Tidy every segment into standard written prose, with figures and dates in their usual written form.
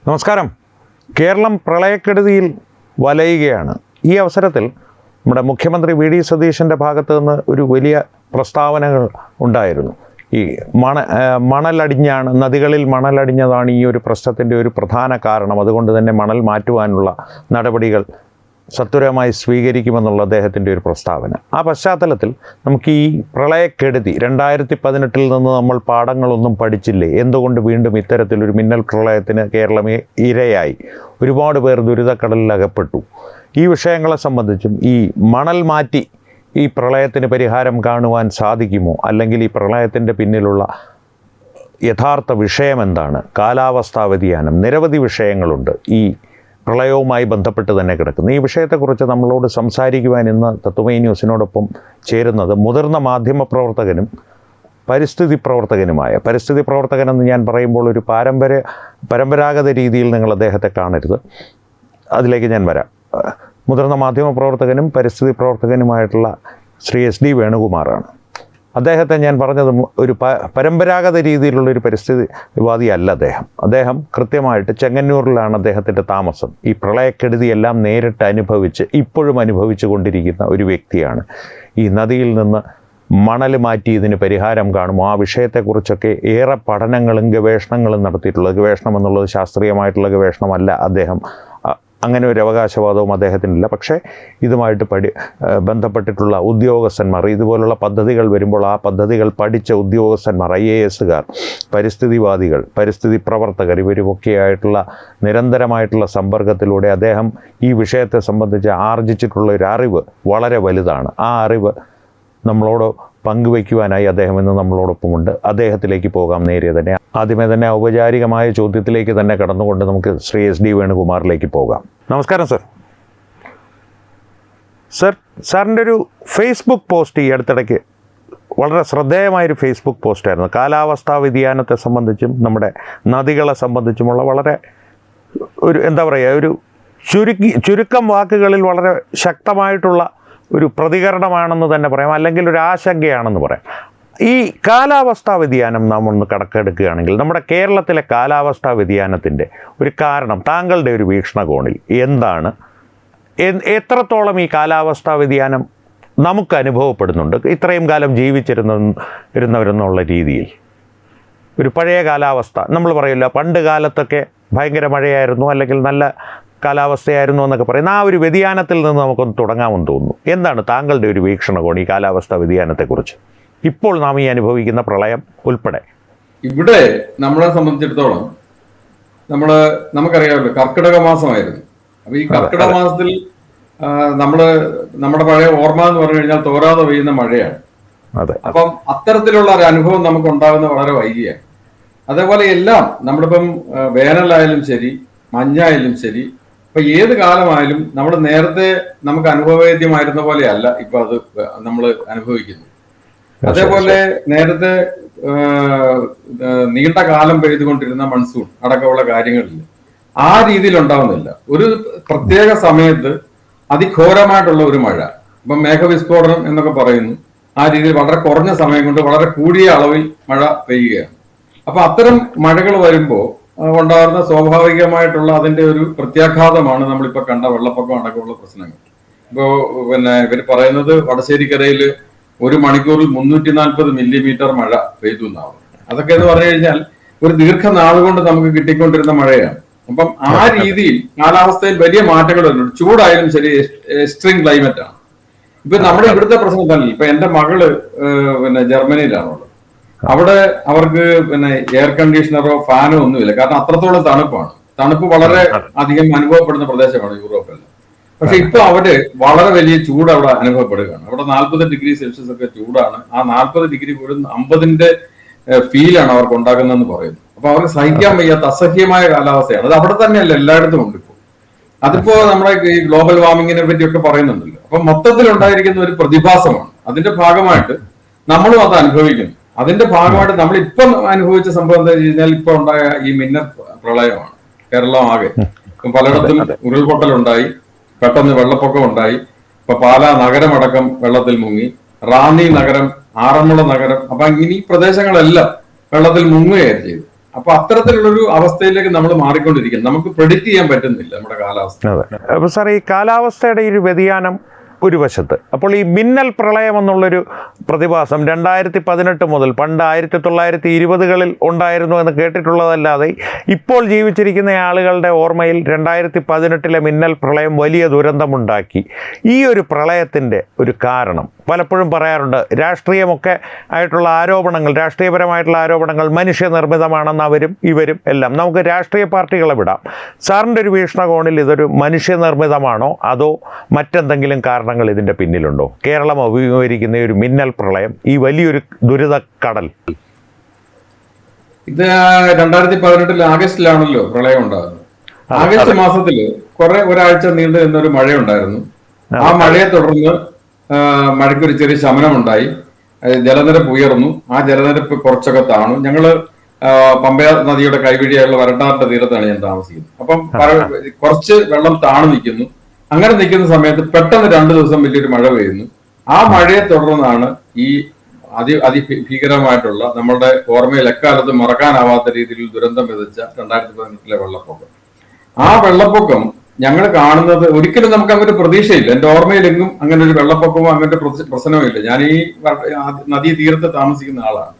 നമസ്കാരം. കേരളം പ്രളയക്കെടുതിയിൽ വലയുകയാണ്. ഈ അവസരത്തിൽ നമ്മുടെ മുഖ്യമന്ത്രി വി ഡി സതീശൻ്റെ ഭാഗത്തു നിന്ന് ഒരു വലിയ പ്രസ്താവനകൾ ഉണ്ടായിരുന്നു. ഈ നദികളിൽ മണലടിഞ്ഞതാണ് ഈ ഒരു പ്രശ്നത്തിൻ്റെ ഒരു പ്രധാന കാരണം. അതുകൊണ്ട് തന്നെ മണൽ മാറ്റുവാനുള്ള നടപടികൾ സത്വരമായി സ്വീകരിക്കുമെന്നുള്ള അദ്ദേഹത്തിൻ്റെ ഒരു പ്രസ്താവന. ആ പശ്ചാത്തലത്തിൽ നമുക്ക് ഈ പ്രളയക്കെടുതി 2018 നിന്ന് നമ്മൾ പാഠങ്ങളൊന്നും പഠിച്ചില്ലേ? എന്തുകൊണ്ട് വീണ്ടും ഇത്തരത്തിലൊരു മിന്നൽ പ്രളയത്തിന് കേരളം ഇരയായി? ഒരുപാട് പേർ ദുരിതക്കടലിൽ അകപ്പെട്ടു. ഈ വിഷയങ്ങളെ സംബന്ധിച്ചും ഈ മണൽ മാറ്റി ഈ പ്രളയത്തിന് പരിഹാരം കാണുവാൻ സാധിക്കുമോ? അല്ലെങ്കിൽ ഈ പ്രളയത്തിൻ്റെ പിന്നിലുള്ള യഥാർത്ഥ വിഷയം എന്താണ്? കാലാവസ്ഥാ വ്യതിയാനം, നിരവധി വിഷയങ്ങളുണ്ട് ഈ പ്രളയവുമായി ബന്ധപ്പെട്ട് തന്നെ കിടക്കുന്നു. ഈ വിഷയത്തെക്കുറിച്ച് നമ്മളോട് സംസാരിക്കുവാൻ ഇന്ന് തത്വമയി ന്യൂസിനോടൊപ്പം ചേരുന്നത് മുതിർന്ന മാധ്യമപ്രവർത്തകനും പരിസ്ഥിതി പ്രവർത്തകനെന്ന് ഞാൻ പറയുമ്പോൾ ഒരു പരമ്പരാഗത രീതിയിൽ നിങ്ങൾ അദ്ദേഹത്തെ കാണരുത്, അതിലേക്ക് ഞാൻ വരാം. മുതിർന്ന മാധ്യമപ്രവർത്തകനും പരിസ്ഥിതി പ്രവർത്തകനുമായിട്ടുള്ള ശ്രീ എസ് ഡി വേണുകുമാറാണ്. അദ്ദേഹത്തെ ഞാൻ പറഞ്ഞത് ഒരു പരമ്പരാഗത രീതിയിലുള്ളൊരു പരിസ്ഥിതിവാദിയല്ല അദ്ദേഹം കൃത്യമായിട്ട് ചെങ്ങന്നൂരിലാണ് അദ്ദേഹത്തിൻ്റെ താമസം. ഈ പ്രളയക്കെടുതിയെല്ലാം നേരിട്ട് ഇപ്പോഴും അനുഭവിച്ചു കൊണ്ടിരിക്കുന്ന ഒരു വ്യക്തിയാണ്. ഈ നദിയിൽ നിന്ന് മണൽ മാറ്റി ഇതിന് പരിഹാരം കാണുമോ? ആ വിഷയത്തെക്കുറിച്ചൊക്കെ ഏറെ പഠനങ്ങളും ഗവേഷണങ്ങളും നടത്തിയിട്ടുള്ളത്. ഗവേഷണം എന്നുള്ളത് ശാസ്ത്രീയമായിട്ടുള്ള ഗവേഷണമല്ല, അങ്ങനെ ഒരു അവകാശവാദവും അദ്ദേഹത്തിനില്ല. പക്ഷേ ഇതുമായിട്ട് ബന്ധപ്പെട്ടിട്ടുള്ള ഉദ്യോഗസ്ഥന്മാർ, ഇതുപോലുള്ള പദ്ധതികൾ വരുമ്പോൾ ആ പദ്ധതികൾ പഠിച്ച ഉദ്യോഗസ്ഥന്മാർ, IAS-കാർ, പരിസ്ഥിതിവാദികൾ, പരിസ്ഥിതി പ്രവർത്തകർ, ഇവരുമൊക്കെയായിട്ടുള്ള നിരന്തരമായിട്ടുള്ള സമ്പർക്കത്തിലൂടെ അദ്ദേഹം ഈ വിഷയത്തെ സംബന്ധിച്ച് ആർജിച്ചിട്ടുള്ള ഒരു അറിവ് വളരെ വലുതാണ്. ആ അറിവ് നമ്മളോട് പങ്കുവയ്ക്കുവാനായി അദ്ദേഹം ഇന്ന് നമ്മളോടൊപ്പമുണ്ട്. അദ്ദേഹത്തിലേക്ക് പോകാം നേരെ തന്നെ. ആദ്യമേ തന്നെ ഔപചാരികമായ ചോദ്യത്തിലേക്ക് തന്നെ കടന്നുകൊണ്ട് നമുക്ക് ശ്രീ എസ് ഡി വേണുകുമാറിലേക്ക് പോകാം. നമസ്കാരം സാറിൻ്റെ ഒരു ഫേസ്ബുക്ക് പോസ്റ്റ് ഈ അടുത്തിടയ്ക്ക് വളരെ ശ്രദ്ധേയമായൊരു ഫേസ്ബുക്ക് പോസ്റ്റായിരുന്നു. കാലാവസ്ഥാ വ്യതിയാനത്തെ സംബന്ധിച്ചും നമ്മുടെ നദികളെ സംബന്ധിച്ചുമുള്ള വളരെ ഒരു ചുരുക്കം വാക്കുകളിൽ വളരെ ശക്തമായിട്ടുള്ള ഒരു പ്രതികരണമാണെന്ന് തന്നെ പറയാം, അല്ലെങ്കിൽ ഒരു ആശങ്കയാണെന്ന് പറയാം. ഈ കാലാവസ്ഥാ വ്യതിയാനം നാം ഒന്ന് കണക്കെടുക്കുകയാണെങ്കിൽ നമ്മുടെ കേരളത്തിലെ കാലാവസ്ഥാ വ്യതിയാനത്തിൻ്റെ ഒരു കാരണം താങ്കളുടെ ഒരു വീക്ഷണകോണിൽ എന്താണ്? എത്രത്തോളം ഈ കാലാവസ്ഥാ വ്യതിയാനം നമുക്ക് അനുഭവപ്പെടുന്നുണ്ട് ഇത്രയും കാലം ജീവിച്ചിരുന്നവരെന്നുള്ള രീതിയിൽ? ഒരു പഴയ കാലാവസ്ഥ നമ്മൾ പറയില്ല, പണ്ട് കാലത്തൊക്കെ ഭയങ്കര മഴയായിരുന്നു അല്ലെങ്കിൽ നല്ല കാലാവസ്ഥയായിരുന്നു എന്നൊക്കെ പറയുന്ന ആ ഒരു വ്യതിയാനത്തിൽ നിന്ന് നമുക്കൊന്ന് തുടങ്ങാമെന്ന് തോന്നുന്നു. എന്താണ് താങ്കളുടെ ഒരു വീക്ഷണകോൺ ഈ കാലാവസ്ഥാ വ്യതിയാനത്തെക്കുറിച്ച്, ഇപ്പോൾ നാം ഈ അനുഭവിക്കുന്ന പ്രളയം ഉൾപ്പെടെ? ഇവിടെ നമ്മളെ സംബന്ധിച്ചിടത്തോളം നമുക്കറിയാമല്ലോ, കർക്കിടക മാസമായിരുന്നു. അപ്പൊ ഈ കർക്കിടക മാസത്തിൽ നമ്മുടെ പഴയ ഓർമ്മ എന്ന് പറഞ്ഞു കഴിഞ്ഞാൽ തോരാതെ പെയ്യുന്ന മഴയാണ്. അപ്പം അത്തരത്തിലുള്ള ഒരു അനുഭവം നമുക്ക് ഉണ്ടാകുന്ന വളരെ വൈകിയാണ്. അതേപോലെ എല്ലാം നമ്മളിപ്പം വേനലായാലും ശരി, മഞ്ഞായാലും ശരി, ഇപ്പൊ ഏത് കാലമായാലും നമ്മൾ നേരത്തെ നമുക്ക് അനുഭവവേദ്യമായിരുന്ന പോലെയല്ല ഇപ്പൊ അത് നമ്മൾ അനുഭവിക്കുന്നു. അതേപോലെ നേരത്തെ നീണ്ട കാലം പെയ്തുകൊണ്ടിരുന്ന മൺസൂൺ അടക്കമുള്ള കാര്യങ്ങളിൽ ആ രീതിയിൽ ഉണ്ടാവുന്നില്ല. ഒരു പ്രത്യേക സമയത്ത് അതിഘോരമായിട്ടുള്ള ഒരു മഴ, ഇപ്പം മേഘവിസ്ഫോടനം എന്നൊക്കെ പറയുന്നു, ആ രീതിയിൽ വളരെ കുറഞ്ഞ സമയം കൊണ്ട് വളരെ കൂടിയ അളവിൽ മഴ പെയ്യുകയാണ്. അപ്പൊ അത്തരം മഴകൾ വരുമ്പോൾ ഉണ്ടാകുന്ന സ്വാഭാവികമായിട്ടുള്ള അതിന്റെ ഒരു പ്രത്യാഘാതമാണ് നമ്മളിപ്പോ കണ്ട വെള്ളപ്പൊക്കം അടക്കമുള്ള പ്രശ്നങ്ങൾ. ഇപ്പോ ഇവർ പറയുന്നത് വടശ്ശേരിക്കരയിൽ ഒരു മണിക്കൂറിൽ 340 മില്ലിമീറ്റർ മഴ പെയ്തു എന്നാവും. അതൊക്കെ എന്ന് പറഞ്ഞു കഴിഞ്ഞാൽ ഒരു ദീർഘനാൾ കൊണ്ട് നമുക്ക് കിട്ടിക്കൊണ്ടിരുന്ന മഴയാണ്. അപ്പം ആ രീതിയിൽ കാലാവസ്ഥയിൽ വലിയ മാറ്റങ്ങൾ വരുന്നുണ്ട്. ചൂടായാലും ശരി, എക്സ്ട്രീം ക്ലൈമറ്റ് ആണ്. ഇപ്പൊ നമ്മുടെ ഇവിടുത്തെ പ്രശ്നം തന്നെ, ഇപ്പൊ എന്റെ മകള് ജർമ്മനിയിലാണുള്ളത്. അവിടെ അവർക്ക് എയർ കണ്ടീഷണറോ ഫാനോ ഒന്നുമില്ല, കാരണം അത്രത്തോളം തണുപ്പാണ്. തണുപ്പ് വളരെ അധികം അനുഭവപ്പെടുന്ന പ്രദേശമാണ് യൂറോപ്പിൽ. പക്ഷെ ഇപ്പൊ അവിടെ വളരെ വലിയ ചൂട് അവിടെ അനുഭവപ്പെടുകയാണ്. അവിടെ 40 ഡിഗ്രി സെൽഷ്യസ് ഒക്കെ ചൂടാണ്. ആ 40 ഡിഗ്രി പോലും 50ന്റെ ഫീലാണ് അവർക്ക് ഉണ്ടാകുന്നതെന്ന് പറയുന്നു. അപ്പൊ അവർക്ക് സഹിക്കാൻ വയ്യാത്ത അസഹ്യമായ കാലാവസ്ഥയാണ്. അത് അവിടെ തന്നെയല്ല, എല്ലായിടത്തും ഉണ്ട് ഇപ്പോൾ. അതിപ്പോ നമ്മുടെ ഈ ഗ്ലോബൽ വാർമിങ്ങിനെ പറ്റിയൊക്കെ പറയുന്നുണ്ടല്ലോ. അപ്പൊ മൊത്തത്തിൽ ഉണ്ടായിരിക്കുന്ന ഒരു പ്രതിഭാസമാണ്. അതിന്റെ ഭാഗമായിട്ട് നമ്മളും അത് അനുഭവിക്കുന്നു. അതിന്റെ ഭാഗമായിട്ട് നമ്മൾ ഇപ്പം അനുഭവിച്ച സംഭവം എന്താ വെച്ച് കഴിഞ്ഞാൽ, ഇപ്പൊ ഉണ്ടായ ഈ മിന്നൽ പ്രളയമാണ് കേരളം ആകെ. ഇപ്പം പലയിടത്തും ഉരുൾപൊട്ടലുണ്ടായി, പെട്ടെന്ന് വെള്ളപ്പൊക്കം ഉണ്ടായി. ഇപ്പൊ പാലാ നഗരമടക്കം വെള്ളത്തിൽ മുങ്ങി, റാന്നി നഗരം, ആറന്മുള നഗരം, അപ്പൊ ഇനി പ്രദേശങ്ങളെല്ലാം വെള്ളത്തിൽ മുങ്ങുകയായിരുന്നു ചെയ്തു. അപ്പൊ അത്തരത്തിലുള്ളൊരു അവസ്ഥയിലേക്ക് നമ്മൾ മാറിക്കൊണ്ടിരിക്കുന്നത്. നമുക്ക് പ്രെഡിക്റ്റ് ചെയ്യാൻ പറ്റുന്നില്ല നമ്മുടെ കാലാവസ്ഥ. അതെ. അപ്പോൾ സാർ, ഈ കാലാവസ്ഥയുടെ ഈ ഒരു വ്യതിയാനം ഒരു വശത്ത്, അപ്പോൾ ഈ മിന്നൽ പ്രളയം എന്നുള്ളൊരു പ്രതിഭാസം 2018 മുതൽ, പണ്ട് 1920കളിൽ ഉണ്ടായിരുന്നു എന്ന് കേട്ടിട്ടുള്ളതല്ലാതെ ഇപ്പോൾ ജീവിച്ചിരിക്കുന്ന ആളുകളുടെ ഓർമ്മയിൽ 2018 മിന്നൽ പ്രളയം വലിയ ദുരന്തമുണ്ടാക്കി. ഈ ഒരു പ്രളയത്തിൻ്റെ ഒരു കാരണം പലപ്പോഴും പറയാറുണ്ട്, രാഷ്ട്രീയമൊക്കെ ആയിട്ടുള്ള ആരോപണങ്ങൾ, രാഷ്ട്രീയപരമായിട്ടുള്ള ആരോപണങ്ങൾ മനുഷ്യനിർമ്മിതമാണെന്ന് അവരും ഇവരും എല്ലാം. നമുക്ക് രാഷ്ട്രീയ പാർട്ടികളെ വിടാം. സാറിൻ്റെ ഒരു വീക്ഷണകോണിൽ ഇതൊരു മനുഷ്യനിർമ്മിതമാണോ അതോ മറ്റെന്തെങ്കിലും കാരണങ്ങൾ ഇതിൻ്റെ പിന്നിലുണ്ടോ? കേരളം അഭിമുഖീകരിക്കുന്ന ഒരു മിന്നൽ പ്രളയം, ഈ വലിയൊരു ദുരിതക്കടൽ. ഇത് 2018 ആഗസ്റ്റിലാണല്ലോ പ്രളയം ഉണ്ടാകുന്നത്. ആഗസ്റ്റ് മാസത്തില് ഒരാഴ്ച നീണ്ടു നിന്നൊരു മഴയുണ്ടായിരുന്നു. ആ മഴയെ തുടർന്ന് മഴയ്ക്കൊരു ചെറിയ ശമനമുണ്ടായി, ജലനിരപ്പ് ഉയർന്നു. ആ ജലനിരപ്പ് കുറച്ചൊക്കെ താണു. ഞങ്ങള് പമ്പ നദിയുടെ കൈവഴിയായുള്ള വരട്ടാറിന്റെ തീരത്താണ് ഞാൻ താമസിക്കുന്നത്. അപ്പം കുറച്ച് വെള്ളം താണു നിൽക്കുന്നു. അങ്ങനെ നിൽക്കുന്ന സമയത്ത് പെട്ടെന്ന് 2 ദിവസം വലിയൊരു മഴ പെയ്യുന്നു. ആ മഴയെ തുടർന്നാണ് ഈ അതിഭീകരമായിട്ടുള്ള, നമ്മളുടെ ഓർമ്മയിൽ എക്കാലത്ത് മറക്കാനാവാത്ത രീതിയിൽ ദുരന്തം വിതച്ച 2018 വെള്ളപ്പൊക്കം. ആ വെള്ളപ്പൊക്കം ഞങ്ങൾ കാണുന്നത് ഒരിക്കലും നമുക്ക് അങ്ങനെ ഒരു പ്രതീക്ഷയില്ല. എന്റെ ഓർമ്മയിലെങ്കും അങ്ങനെ ഒരു വെള്ളപ്പൊക്കമോ അങ്ങനത്തെ പ്രശ്നമോ ഇല്ല. ഞാൻ ഈ നദീ തീരത്ത് താമസിക്കുന്ന ആളാണ്.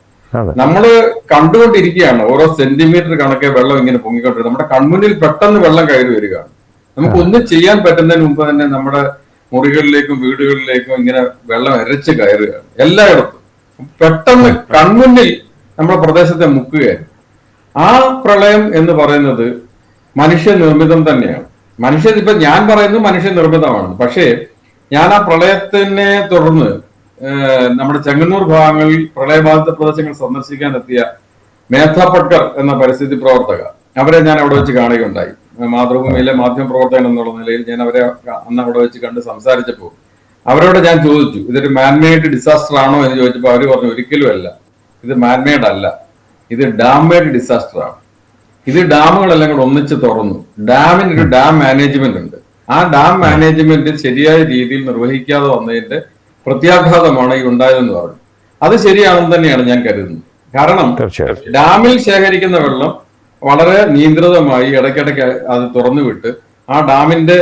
നമ്മള് കണ്ടുകൊണ്ടിരിക്കുകയാണ് ഓരോ സെന്റിമീറ്റർ കണക്കെ വെള്ളം ഇങ്ങനെ പൊങ്ങിക്കൊണ്ടിരിക്കും. നമ്മുടെ കൺമുന്നിൽ പെട്ടെന്ന് വെള്ളം കയറി വരികയാണ്. നമുക്ക് ഒന്നും ചെയ്യാൻ പറ്റുന്നതിന് മുമ്പ് തന്നെ നമ്മുടെ മുറികളിലേക്കും വീടുകളിലേക്കും ഇങ്ങനെ വെള്ളം ഇരച്ച് കയറുകയാണ്. എല്ലായിടത്തും പെട്ടെന്ന് കൺമുന്നിൽ നമ്മുടെ പ്രദേശത്തെ മുക്കുകയാണ്. ആ പ്രളയം എന്ന് പറയുന്നത് മനുഷ്യനിർമ്മിതം തന്നെയാണ്. ഇപ്പൊ ഞാൻ പറയുന്നത് മനുഷ്യനിർമ്മിതമാണ്. പക്ഷേ ഞാൻ ആ പ്രളയത്തിനെ തുടർന്ന് നമ്മുടെ ചെങ്ങന്നൂർ ഭാഗങ്ങളിൽ പ്രളയബാധിത പ്രദേശങ്ങൾ സന്ദർശിക്കാൻ എത്തിയ മേധാ പട്കർ എന്ന പരിസ്ഥിതി പ്രവർത്തക, അവരെ ഞാൻ അവിടെ വെച്ച് കാണുകയുണ്ടായി. മാതൃഭൂമിയിലെ മാധ്യമ പ്രവർത്തകൻ എന്നുള്ള നിലയിൽ ഞാൻ അവരെ അന്ന് അവിടെ വെച്ച് കണ്ട് സംസാരിച്ചപ്പോൾ അവരോട് ഞാൻ ചോദിച്ചു, ഇതൊരു മാൻമെയ്ഡ് ഡിസാസ്റ്റർ ആണോ എന്ന് ചോദിച്ചപ്പോൾ അവർ പറഞ്ഞു, ഒരിക്കലും അല്ല, ഇത് മാൻമെയ്ഡ് അല്ല, ഇത് ഡാം മെയ്ഡ് ഡിസാസ്റ്റർ ആണ്. ഇത് ഡാമുകളെല്ലാം കൂടെ ഒന്നിച്ച് തുറന്നു. ഡാമിന് ഒരു ഡാം മാനേജ്മെന്റ് ഉണ്ട്. ആ ഡാം മാനേജ്മെന്റ് ശരിയായ രീതിയിൽ നിർവഹിക്കാതെ വന്നതിന്റെ പ്രത്യാഘാതമാണ് ഈ ഉണ്ടായതെന്ന് പറഞ്ഞു. അത് ശരിയാണെന്ന് തന്നെയാണ് ഞാൻ കരുതുന്നത്. കാരണം ഡാമിൽ ശേഖരിക്കുന്ന വെള്ളം വളരെ നിയന്ത്രിതമായി ഇടയ്ക്കിടയ്ക്ക് അത് തുറന്നുവിട്ട് ആ ഡാമിന്റെ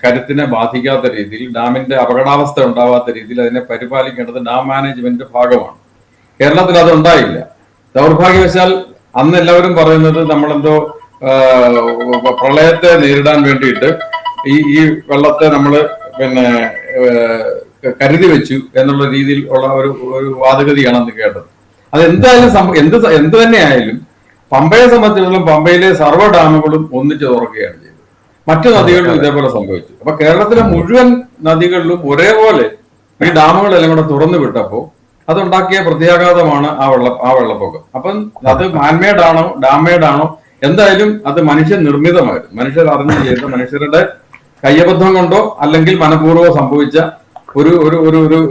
കരുത്തിനെ ബാധിക്കാത്ത രീതിയിൽ, ഡാമിന്റെ അപകടാവസ്ഥ ഉണ്ടാവാത്ത രീതിയിൽ അതിനെ പരിപാലിക്കേണ്ടത് ഡാം മാനേജ്മെന്റ് ഭാഗമാണ്. കേരളത്തിൽ അത് ഉണ്ടായില്ല. ദൗർഭാഗ്യവശാൽ അന്ന് എല്ലാവരും പറയുന്നത് നമ്മളെന്തോ പ്രളയത്തെ നേരിടാൻ വേണ്ടിയിട്ട് ഈ വെള്ളത്തെ നമ്മൾ കരുതി വെച്ചു എന്നുള്ള രീതിയിൽ ഉള്ള ഒരു വാദഗതിയാണ് അന്ന് കേട്ടത്. അതെന്തായാലും എന്ത് തന്നെയായാലും പമ്പയെ സംബന്ധിച്ചിടത്തോളം പമ്പയിലെ സർവ്വ ഡാമുകളും ഒന്നിച്ച് തുറക്കുകയാണ് ചെയ്തത്. മറ്റു നദികളിലും ഇതേപോലെ സംഭവിച്ചു. അപ്പൊ കേരളത്തിലെ മുഴുവൻ നദികളിലും ഒരേപോലെ ഈ ഡാമുകളെല്ലാം കൂടെ തുറന്നു വിട്ടപ്പോൾ അതുണ്ടാക്കിയ പ്രത്യാഘാതമാണ് ആ വെള്ളപ്പൊക്കം. അപ്പം അത് മാൻമെയ്ഡ് ആണോ ഡാംമെയ്ഡ് ആണോ, എന്തായാലും അത് മനുഷ്യനിർമ്മിതമായിരുന്നു. മനുഷ്യർ അറിഞ്ഞു ചെയ്ത, മനുഷ്യരുടെ കയ്യബദ്ധം കൊണ്ടോ അല്ലെങ്കിൽ മനഃപൂർവ്വം സംഭവിച്ച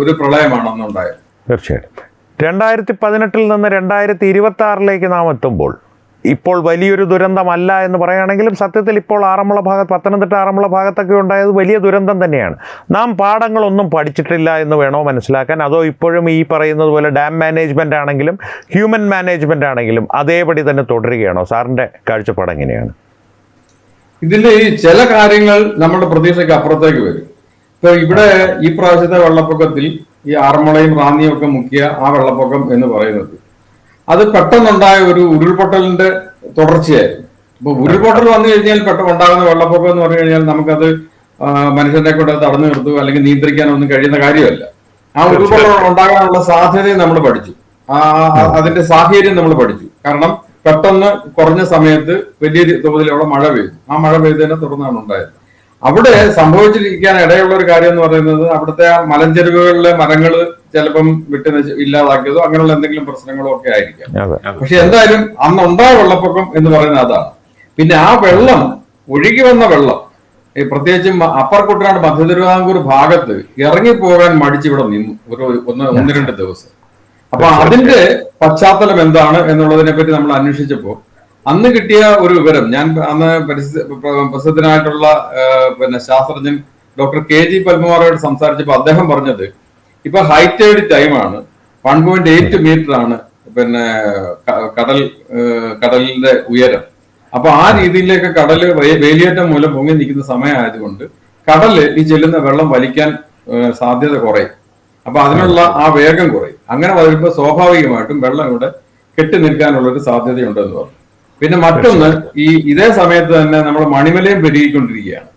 ഒരു പ്രളയമാണ് അന്നുണ്ടായത്. തീർച്ചയായിട്ടും 2018 നിന്ന് 2026 നാം എത്തുമ്പോൾ ഇപ്പോൾ വലിയൊരു ദുരന്തമല്ല എന്ന് പറയുകയാണെങ്കിലും സത്യത്തിൽ ഇപ്പോൾ ആറന്മുള ഭാഗത്ത്, പത്തനംതിട്ട ആറന്മുള ഭാഗത്തൊക്കെ ഉണ്ടായത് വലിയ ദുരന്തം തന്നെയാണ്. നാം പാഠങ്ങളൊന്നും പഠിച്ചിട്ടില്ല എന്ന് വേണോ മനസ്സിലാക്കാൻ, അതോ ഇപ്പോഴും ഈ പറയുന്നത് പോലെ ഡാം മാനേജ്മെൻ്റ് ആണെങ്കിലും ഹ്യൂമൻ മാനേജ്മെൻ്റ് ആണെങ്കിലും അതേപടി തന്നെ തുടരുകയാണോ? സാറിൻ്റെ കാഴ്ചപ്പാട് എങ്ങനെയാണ്? ഇതിൽ ചില കാര്യങ്ങൾ നമ്മുടെ പ്രതീക്ഷയ്ക്ക് അപ്പുറത്തേക്ക് വരും. ഇപ്പൊ ഇവിടെ ഈ പ്രാവശ്യത്തെ വെള്ളപ്പൊക്കത്തിൽ ഈ ആറന്മുളയും റാന്നിയും ഒക്കെ മുക്കിയ ആ വെള്ളപ്പൊക്കം എന്ന് പറയുന്നത് അത് പെട്ടെന്നുണ്ടായ ഒരു ഉരുൾപൊട്ടലിന്റെ തുടർച്ചയായിരുന്നു. ഇപ്പൊ ഉരുൾപൊട്ടൽ വന്നു കഴിഞ്ഞാൽ പെട്ടെന്ന് ഉണ്ടാകുന്ന വെള്ളപ്പൊക്കം എന്ന് പറഞ്ഞു കഴിഞ്ഞാൽ നമുക്കത് മനുഷ്യനെ കൊണ്ട് തടഞ്ഞു നിർത്തുക അല്ലെങ്കിൽ നിയന്ത്രിക്കാനൊന്നും കഴിയുന്ന കാര്യമല്ല. ആ ഉരുൾപൊട്ടൽ ഉണ്ടാകാനുള്ള സാധ്യതയും നമ്മൾ പഠിച്ചു, അതിന്റെ സാഹചര്യം നമ്മൾ പഠിച്ചു. കാരണം പെട്ടെന്ന് കുറഞ്ഞ സമയത്ത് വലിയ തോതിലുള്ള മഴ പെയ്തു. ആ മഴ പെയ്തതിനെ തുടർന്നാണ് ഉണ്ടായത്. അവിടെ സംഭവിച്ചിരിക്കാൻ ഇടയുള്ള ഒരു കാര്യം എന്ന് പറയുന്നത് അവിടുത്തെ മലഞ്ചെരുവുകളിലെ മരങ്ങൾ ചിലപ്പം ഇല്ലാതാക്കിയതോ അങ്ങനെയുള്ള എന്തെങ്കിലും പ്രശ്നങ്ങളോ ഒക്കെ ആയിരിക്കാം. പക്ഷെ എന്തായാലും അന്നുണ്ടായ വെള്ളപ്പൊക്കം എന്ന് പറയുന്നത് അതാണ്. പിന്നെ ആ വെള്ളം, ഒഴുകി വന്ന വെള്ളം, പ്രത്യേകിച്ചും അപ്പർ കുട്ടനാട് മധ്യ തിരുവിതാംകൂർ ഭാഗത്ത് ഇറങ്ങിപ്പോകാൻ മടിച്ച് ഇവിടെ നിന്നു ഒന്ന് രണ്ട് ദിവസം. അപ്പൊ അതിന്റെ പശ്ചാത്തലം എന്താണ് എന്നുള്ളതിനെ പറ്റി നമ്മൾ അന്വേഷിച്ചപ്പോൾ അന്ന് കിട്ടിയ ഒരു വിവരം, ഞാൻ അന്ന് പ്രസിദ്ധനായിട്ടുള്ള ശാസ്ത്രജ്ഞൻ ഡോക്ടർ KG പത്മകുമാറോട് സംസാരിച്ചപ്പോൾ അദ്ദേഹം പറഞ്ഞത്, ഇപ്പൊ ഹൈ ടൈഡ് ടൈമാണ്, 1.8 മീറ്റർ ആണ് പിന്നെ കടലിന്റെ ഉയരം. അപ്പൊ ആ രീതിയിലേക്ക് കടല് വേലിയേറ്റം മൂലം പൊങ്ങി നിൽക്കുന്ന സമയമായതുകൊണ്ട് കടല് ഈ ചെല്ലുന്ന വെള്ളം വലിക്കാൻ സാധ്യത കുറയും. അപ്പൊ അതിനുള്ള ആ വേഗം കുറയും. അങ്ങനെ വരുമ്പോൾ സ്വാഭാവികമായിട്ടും വെള്ളം ഇവിടെ കെട്ടി നിൽക്കാനുള്ള ഒരു സാധ്യതയുണ്ടെന്ന് പറഞ്ഞു. പിന്നെ മറ്റൊന്ന്, ഇതേ സമയത്ത് തന്നെ നമ്മൾ മണിമലയും പെരുകിക്കൊണ്ടിരിക്കുകയാണ്.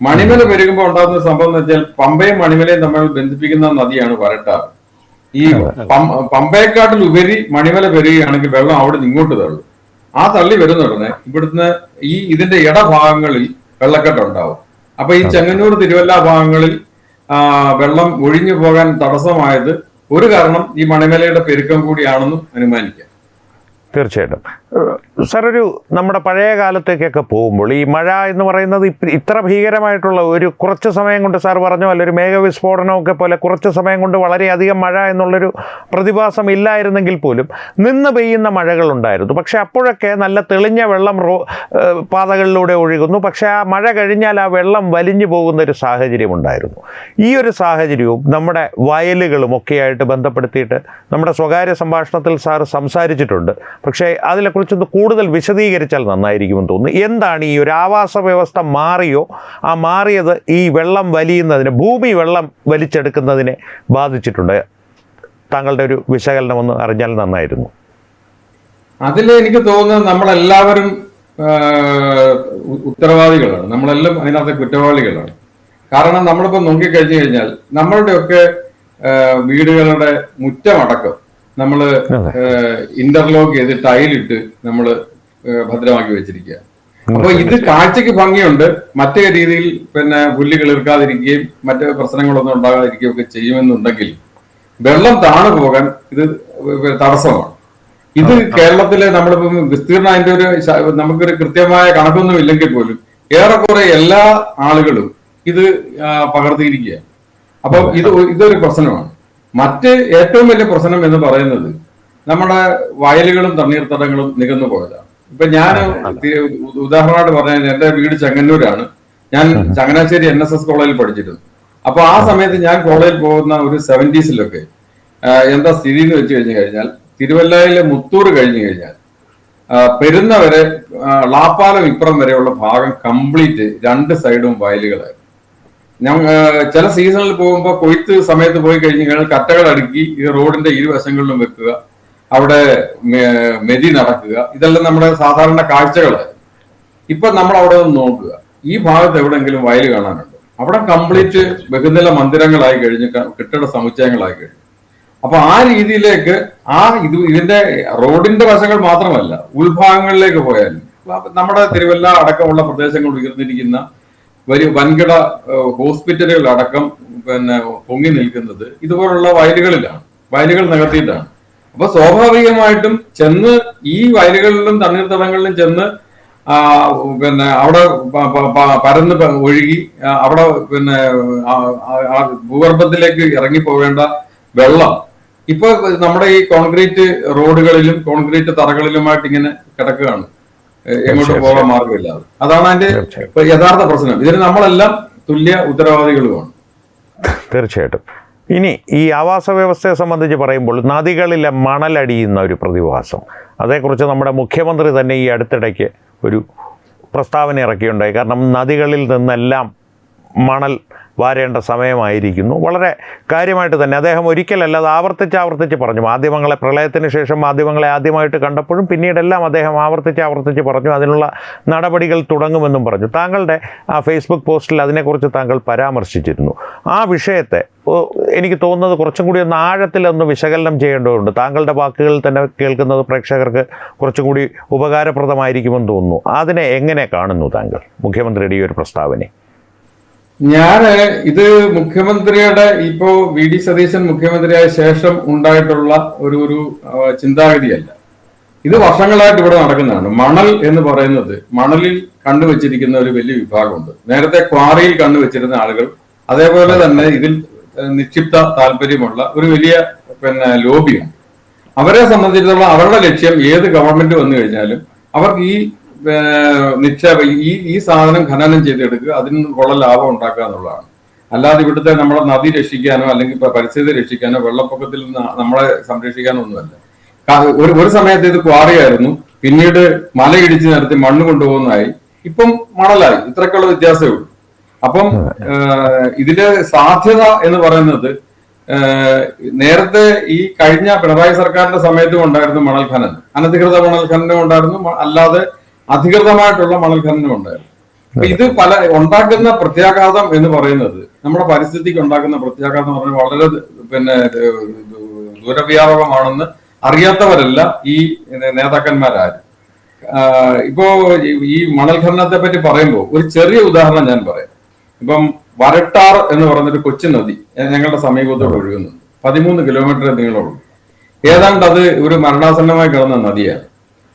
മണിമല പെരുകുമ്പോൾ ഉണ്ടാകുന്ന സംഭവം എന്ന് വെച്ചാൽ പമ്പയും മണിമലയും തമ്മിൽ ബന്ധിപ്പിക്കുന്ന നദിയാണ് വരട്ടാറ്. ഈ പമ്പയെക്കാട്ടിൽ ഉപരി മണിമല പെരുകയാണെങ്കിൽ വെള്ളം അവിടെ നിന്ന് ഇങ്ങോട്ട് തള്ളും. ആ തള്ളി വരുന്ന ഉടനെ ഇവിടുന്ന് ഇതിന്റെ ഇടഭാഗങ്ങളിൽ വെള്ളക്കെട്ടുണ്ടാവും. അപ്പൊ ഈ ചെങ്ങന്നൂർ തിരുവല്ല ഭാഗങ്ങളിൽ വെള്ളം ഒഴിഞ്ഞു പോകാൻ തടസ്സമായത് ഒരു കാരണം ഈ മണിമലയുടെ പെരുക്കം കൂടിയാണെന്നും അനുമാനിക്കാം. തീർച്ചയായിട്ടും സാർ, നമ്മുടെ പഴയ കാലത്തേക്കൊക്കെ പോകുമ്പോൾ ഈ മഴ എന്ന് പറയുന്നത് ഇത്ര ഭീകരമായിട്ടുള്ള കുറച്ച് സമയം കൊണ്ട്, സാർ പറഞ്ഞ പോലെ ഒരു മേഘവിസ്ഫോടനമൊക്കെ പോലെ കുറച്ച് സമയം കൊണ്ട് വളരെയധികം മഴ എന്നുള്ളൊരു പ്രതിഭാസം ഇല്ലായിരുന്നെങ്കിൽ പോലും നിന്ന് പെയ്യുന്ന മഴകളുണ്ടായിരുന്നു. പക്ഷേ അപ്പോഴൊക്കെ നല്ല തെളിഞ്ഞ വെള്ളം പാതകളിലൂടെ ഒഴുകുന്നു. പക്ഷേ ആ മഴ കഴിഞ്ഞാൽ ആ വെള്ളം വലിഞ്ഞു പോകുന്ന ഒരു സാഹചര്യം ഉണ്ടായിരുന്നു. ഈ ഒരു സാഹചര്യവും നമ്മുടെ വയലുകളും ഒക്കെയായിട്ട് ബന്ധപ്പെടുത്തിയിട്ട് നമ്മുടെ സ്വകാര്യ സംഭാഷണത്തിൽ സാർ സംസാരിച്ചിട്ടുണ്ട്. പക്ഷേ അതിനെക്കുറിച്ചൊന്ന് കൂടുതൽ വിശദീകരിച്ചാൽ നന്നായിരിക്കുമെന്ന് തോന്നുന്നു. എന്താണ് ഈ ഒരു ആവാസ വ്യവസ്ഥ മാറിയോ, ആ മാറിയത് ഈ വെള്ളം വലിയുന്നതിന്, ഭൂമി വെള്ളം വലിച്ചെടുക്കുന്നതിനെ ബാധിച്ചിട്ടുണ്ട്? താങ്കളുടെ ഒരു വിശകലനം ഒന്ന് അറിഞ്ഞാൽ നന്നായിരുന്നു. അതിൽ എനിക്ക് തോന്നുന്നത് നമ്മളെല്ലാവരും ഉത്തരവാദികളാണ്, നമ്മളെല്ലാം അതിനകത്ത് കുറ്റവാളികളാണ്. കാരണം നമ്മളിപ്പോൾ നോക്കിക്കഴിഞ്ഞു കഴിഞ്ഞാൽ നമ്മളുടെയൊക്കെ വീടുകളുടെ മുറ്റമടക്കം നമ്മൾ ഇന്റർലോക്ക് ചെയ്ത് ടൈലിട്ട് നമ്മൾ ഭദ്രമാക്കി വെച്ചിരിക്കുക. അപ്പൊ ഇത് കാഴ്ചക്ക് ഭംഗിയുണ്ട്, മറ്റേ രീതിയിൽ പിന്നെ പുല്ല് കിളിർക്കാതിരിക്കുകയും മറ്റ് പ്രശ്നങ്ങളൊന്നും ഉണ്ടാകാതിരിക്കുകയും ഒക്കെ ചെയ്യുമെന്നുണ്ടെങ്കിൽ വെള്ളം താണു പോകാൻ ഇത് തടസ്സമാണ്. ഇത് കേരളത്തിലെ നമ്മളിപ്പം വിസ്തീർണം അതിന്റെ നമുക്കൊരു കൃത്യമായ കണക്കൊന്നും ഇല്ലെങ്കിൽ പോലും ഏറെക്കുറെ എല്ലാ ആളുകളും ഇത് പകർത്തിയിരിക്കുക. അപ്പൊ ഇതൊരു പ്രശ്നമാണ്. മറ്റ് ഏറ്റവും വലിയ പ്രശ്നം എന്ന് പറയുന്നത് നമ്മുടെ വയലുകളും തണ്ണീർത്തടങ്ങളും നികന്നു പോയതാണ്. ഇപ്പൊ ഞാൻ ഉദാഹരണമായിട്ട് പറഞ്ഞാൽ എന്റെ വീട് ചെങ്ങന്നൂരാണ്. ഞാൻ ചങ്ങനാശ്ശേരി NSS കോളേജിൽ പഠിച്ചിരുന്നു. അപ്പൊ ആ സമയത്ത് ഞാൻ കോളേജിൽ പോകുന്ന ഒരു 70s എന്താ സ്ഥിതി എന്ന് വെച്ച് കഴിഞ്ഞു കഴിഞ്ഞാൽ, തിരുവല്ലയിലെ മുത്തൂർ കഴിഞ്ഞു കഴിഞ്ഞാൽ പെരുന്ന വരെ ളാപ്പാലം ഇപ്പുറം വരെയുള്ള ഭാഗം കംപ്ലീറ്റ് രണ്ട് സൈഡും വയലുകളായിരുന്നു. ചില സീസണിൽ പോകുമ്പോൾ കൊയ്ത്ത് സമയത്ത് പോയി കഴിഞ്ഞു കഴിഞ്ഞാൽ കറ്റകൾ അടുക്കി ഈ റോഡിന്റെ ഇരുവശങ്ങളിലും വെക്കുക, അവിടെ മെതി നടക്കുക, ഇതെല്ലാം നമ്മുടെ സാധാരണ കാഴ്ചകളായിരുന്നു. ഇപ്പൊ നമ്മൾ അവിടെ നിന്ന് നോക്കുക, ഈ ഭാഗത്ത് എവിടെയെങ്കിലും വയൽ കാണാനുണ്ട്? അവിടെ കംപ്ലീറ്റ് ബഹുനില മന്ദിരങ്ങളായി കഴിഞ്ഞ്, കെട്ടിട സമുച്ചയങ്ങളായി കഴിഞ്ഞു. അപ്പൊ ആ രീതിയിലേക്ക് ഇതിന്റെ റോഡിന്റെ വശങ്ങൾ മാത്രമല്ല, ഉൾഭാഗങ്ങളിലേക്ക് പോയാലും നമ്മുടെ തിരുവല്ല അടക്കമുള്ള പ്രദേശങ്ങൾ ഉയർന്നിരിക്കുന്ന വൻകിട ഹോസ്പിറ്റലുകൾ അടക്കം പിന്നെ പൊങ്ങി നിൽക്കുന്നത് ഇതുപോലുള്ള വയലുകളിലാണ്, വയലുകൾ നികത്തിയിട്ടാണ്. അപ്പൊ സ്വാഭാവികമായിട്ടും ചെന്ന് ഈ വയലുകളിലും തണ്ണീർത്തടങ്ങളിലും ചെന്ന് പിന്നെ അവിടെ പരന്ന് ഒഴുകി അവിടെ പിന്നെ ഭൂഗർഭത്തിലേക്ക് ഇറങ്ങി പോകേണ്ട വെള്ളം ഇപ്പൊ നമ്മുടെ ഈ കോൺക്രീറ്റ് റോഡുകളിലും കോൺക്രീറ്റ് തറകളിലുമായിട്ട് ഇങ്ങനെ കിടക്കുകയാണ്, എങ്ങോട്ട് പോകാൻ മാർഗമില്ലാതെ. അതാണ് അതിന്റെ യഥാർത്ഥ പ്രശ്നം. ഇതിന് നമ്മളെല്ലാം തുല്യ ഉത്തരവാദികളുമാണ്. തീർച്ചയായിട്ടും. ഇനി ഈ ആവാസ വ്യവസ്ഥയെ സംബന്ധിച്ച് പറയുമ്പോൾ നദികളിലെ മണലടിയുന്ന ഒരു പ്രതിഭാസം, അതേക്കുറിച്ച് നമ്മുടെ മുഖ്യമന്ത്രി തന്നെ ഈ അടുത്തിടയ്ക്ക് ഒരു പ്രസ്താവന ഇറക്കിയുണ്ടായി. കാരണം നദികളിൽ നിന്നെല്ലാം മണൽ വാരേണ്ട സമയമായിരിക്കുന്നു. വളരെ കാര്യമായിട്ട് തന്നെ അദ്ദേഹം ഒരിക്കലല്ല, അത് ആവർത്തിച്ച് പറഞ്ഞു. മാധ്യമങ്ങളെ പ്രളയത്തിന് ശേഷം മാധ്യമങ്ങളെ ആദ്യമായിട്ട് കണ്ടപ്പോഴും പിന്നീടെല്ലാം അദ്ദേഹം ആവർത്തിച്ച് പറഞ്ഞു അതിനുള്ള നടപടികൾ തുടങ്ങുമെന്നും പറഞ്ഞു. താങ്കളുടെ ആ ഫേസ്ബുക്ക് പോസ്റ്റിൽ അതിനെക്കുറിച്ച് താങ്കൾ പരാമർശിച്ചിരുന്നു. ആ വിഷയത്തെ എനിക്ക് തോന്നുന്നത് കുറച്ചും കൂടി ഒന്ന് ആഴത്തിലൊന്ന് വിശകലനം ചെയ്യേണ്ടതുണ്ട്. താങ്കളുടെ വാക്കുകളിൽ തന്നെ കേൾക്കുന്നത് പ്രേക്ഷകർക്ക് കുറച്ചും കൂടി ഉപകാരപ്രദമായിരിക്കുമെന്ന് തോന്നുന്നു. അതിനെ എങ്ങനെ കാണുന്നു താങ്കൾ, മുഖ്യമന്ത്രിയുടെ ഈ ഒരു പ്രസ്താവന? ഇത് മുഖ്യമന്ത്രിയുടെ ഇപ്പോ VD സതീശൻ മുഖ്യമന്ത്രിയായ ശേഷം ഉണ്ടായിട്ടുള്ള ഒരു ചിന്താഗതിയല്ല. ഇത് വർഷങ്ങളായിട്ട് ഇവിടെ നടക്കുന്നതാണ്. മണൽ എന്ന് പറയുന്നത്, മണലിൽ കണ്ടുവച്ചിരിക്കുന്ന ഒരു വലിയ വിഭാഗമുണ്ട്. നേരത്തെ ക്വാറിയിൽ കണ്ടുവച്ചിരുന്ന ആളുകൾ, അതേപോലെ തന്നെ ഇതിൽ നിക്ഷിപ്ത താല്പര്യമുള്ള ഒരു വലിയ ലോബിയുണ്ട്. അവരെ സംബന്ധിച്ചിടത്തോളം അവരുടെ ലക്ഷ്യം ഏത് ഗവൺമെന്റ് വന്നു കഴിഞ്ഞാലും അവർക്ക് ഈ ഈ സാധനം ഖനനം ചെയ്തെടുക്കുക, അതിന് നിന്നുള്ള ലാഭം ഉണ്ടാക്കുക എന്നുള്ളതാണ്. അല്ലാതെ ഇവിടുത്തെ നമ്മളെ നദി രക്ഷിക്കാനോ അല്ലെങ്കിൽ പരിസ്ഥിതി രക്ഷിക്കാനോ വെള്ളപ്പൊക്കത്തിൽ നിന്ന് നമ്മളെ സംരക്ഷിക്കാനോ ഒന്നുമല്ല. ഒരു സമയത്ത് ഇത് ക്വാറിയായിരുന്നു, പിന്നീട് മലയിടിച്ച് നിരത്തി മണ്ണ് കൊണ്ടുപോകുന്നതായി, ഇപ്പം മണലായി. ഇത്രയൊക്കെയുള്ള വ്യത്യാസമേ ഉള്ളൂ. അപ്പം ഇതില് സാധ്യത എന്ന് പറയുന്നത് നേരത്തെ ഈ കഴിഞ്ഞ പിണറായി സർക്കാരിന്റെ സമയത്തും ഉണ്ടായിരുന്നു മണൽ ഖനനം, അനധികൃത മണൽ ഖനനം ഉണ്ടായിരുന്നു, അല്ലാതെ അധികൃതമായിട്ടുള്ള മണൽ ഖനനം ഉണ്ടായിരുന്നു. അപ്പൊ ഇത് ഉണ്ടാക്കുന്ന പ്രത്യാഘാതം എന്ന് പറയുന്നത്, നമ്മുടെ പരിസ്ഥിതിക്ക് ഉണ്ടാക്കുന്ന പ്രത്യാഘാതം എന്ന് പറഞ്ഞാൽ വളരെ ദൂരവ്യാപകമാണെന്ന് അറിയാത്തവരല്ല ഈ നേതാക്കന്മാരാരും. ഇപ്പോ ഈ മണൽ ഖനനത്തെ പറ്റി പറയുമ്പോൾ ഒരു ചെറിയ ഉദാഹരണം ഞാൻ പറയാം. ഇപ്പം വരട്ടാർ എന്ന് പറയുന്നൊരു കൊച്ചു നദി ഞങ്ങളുടെ സമീപത്തോടെ ഒഴുകുന്നുണ്ട്. 13 കിലോമീറ്റർ നീളമുള്ളൂ. ഏതാണ്ട് അത് ഒരു മരണാസന്നമായി കിടന്ന നദിയാണ്.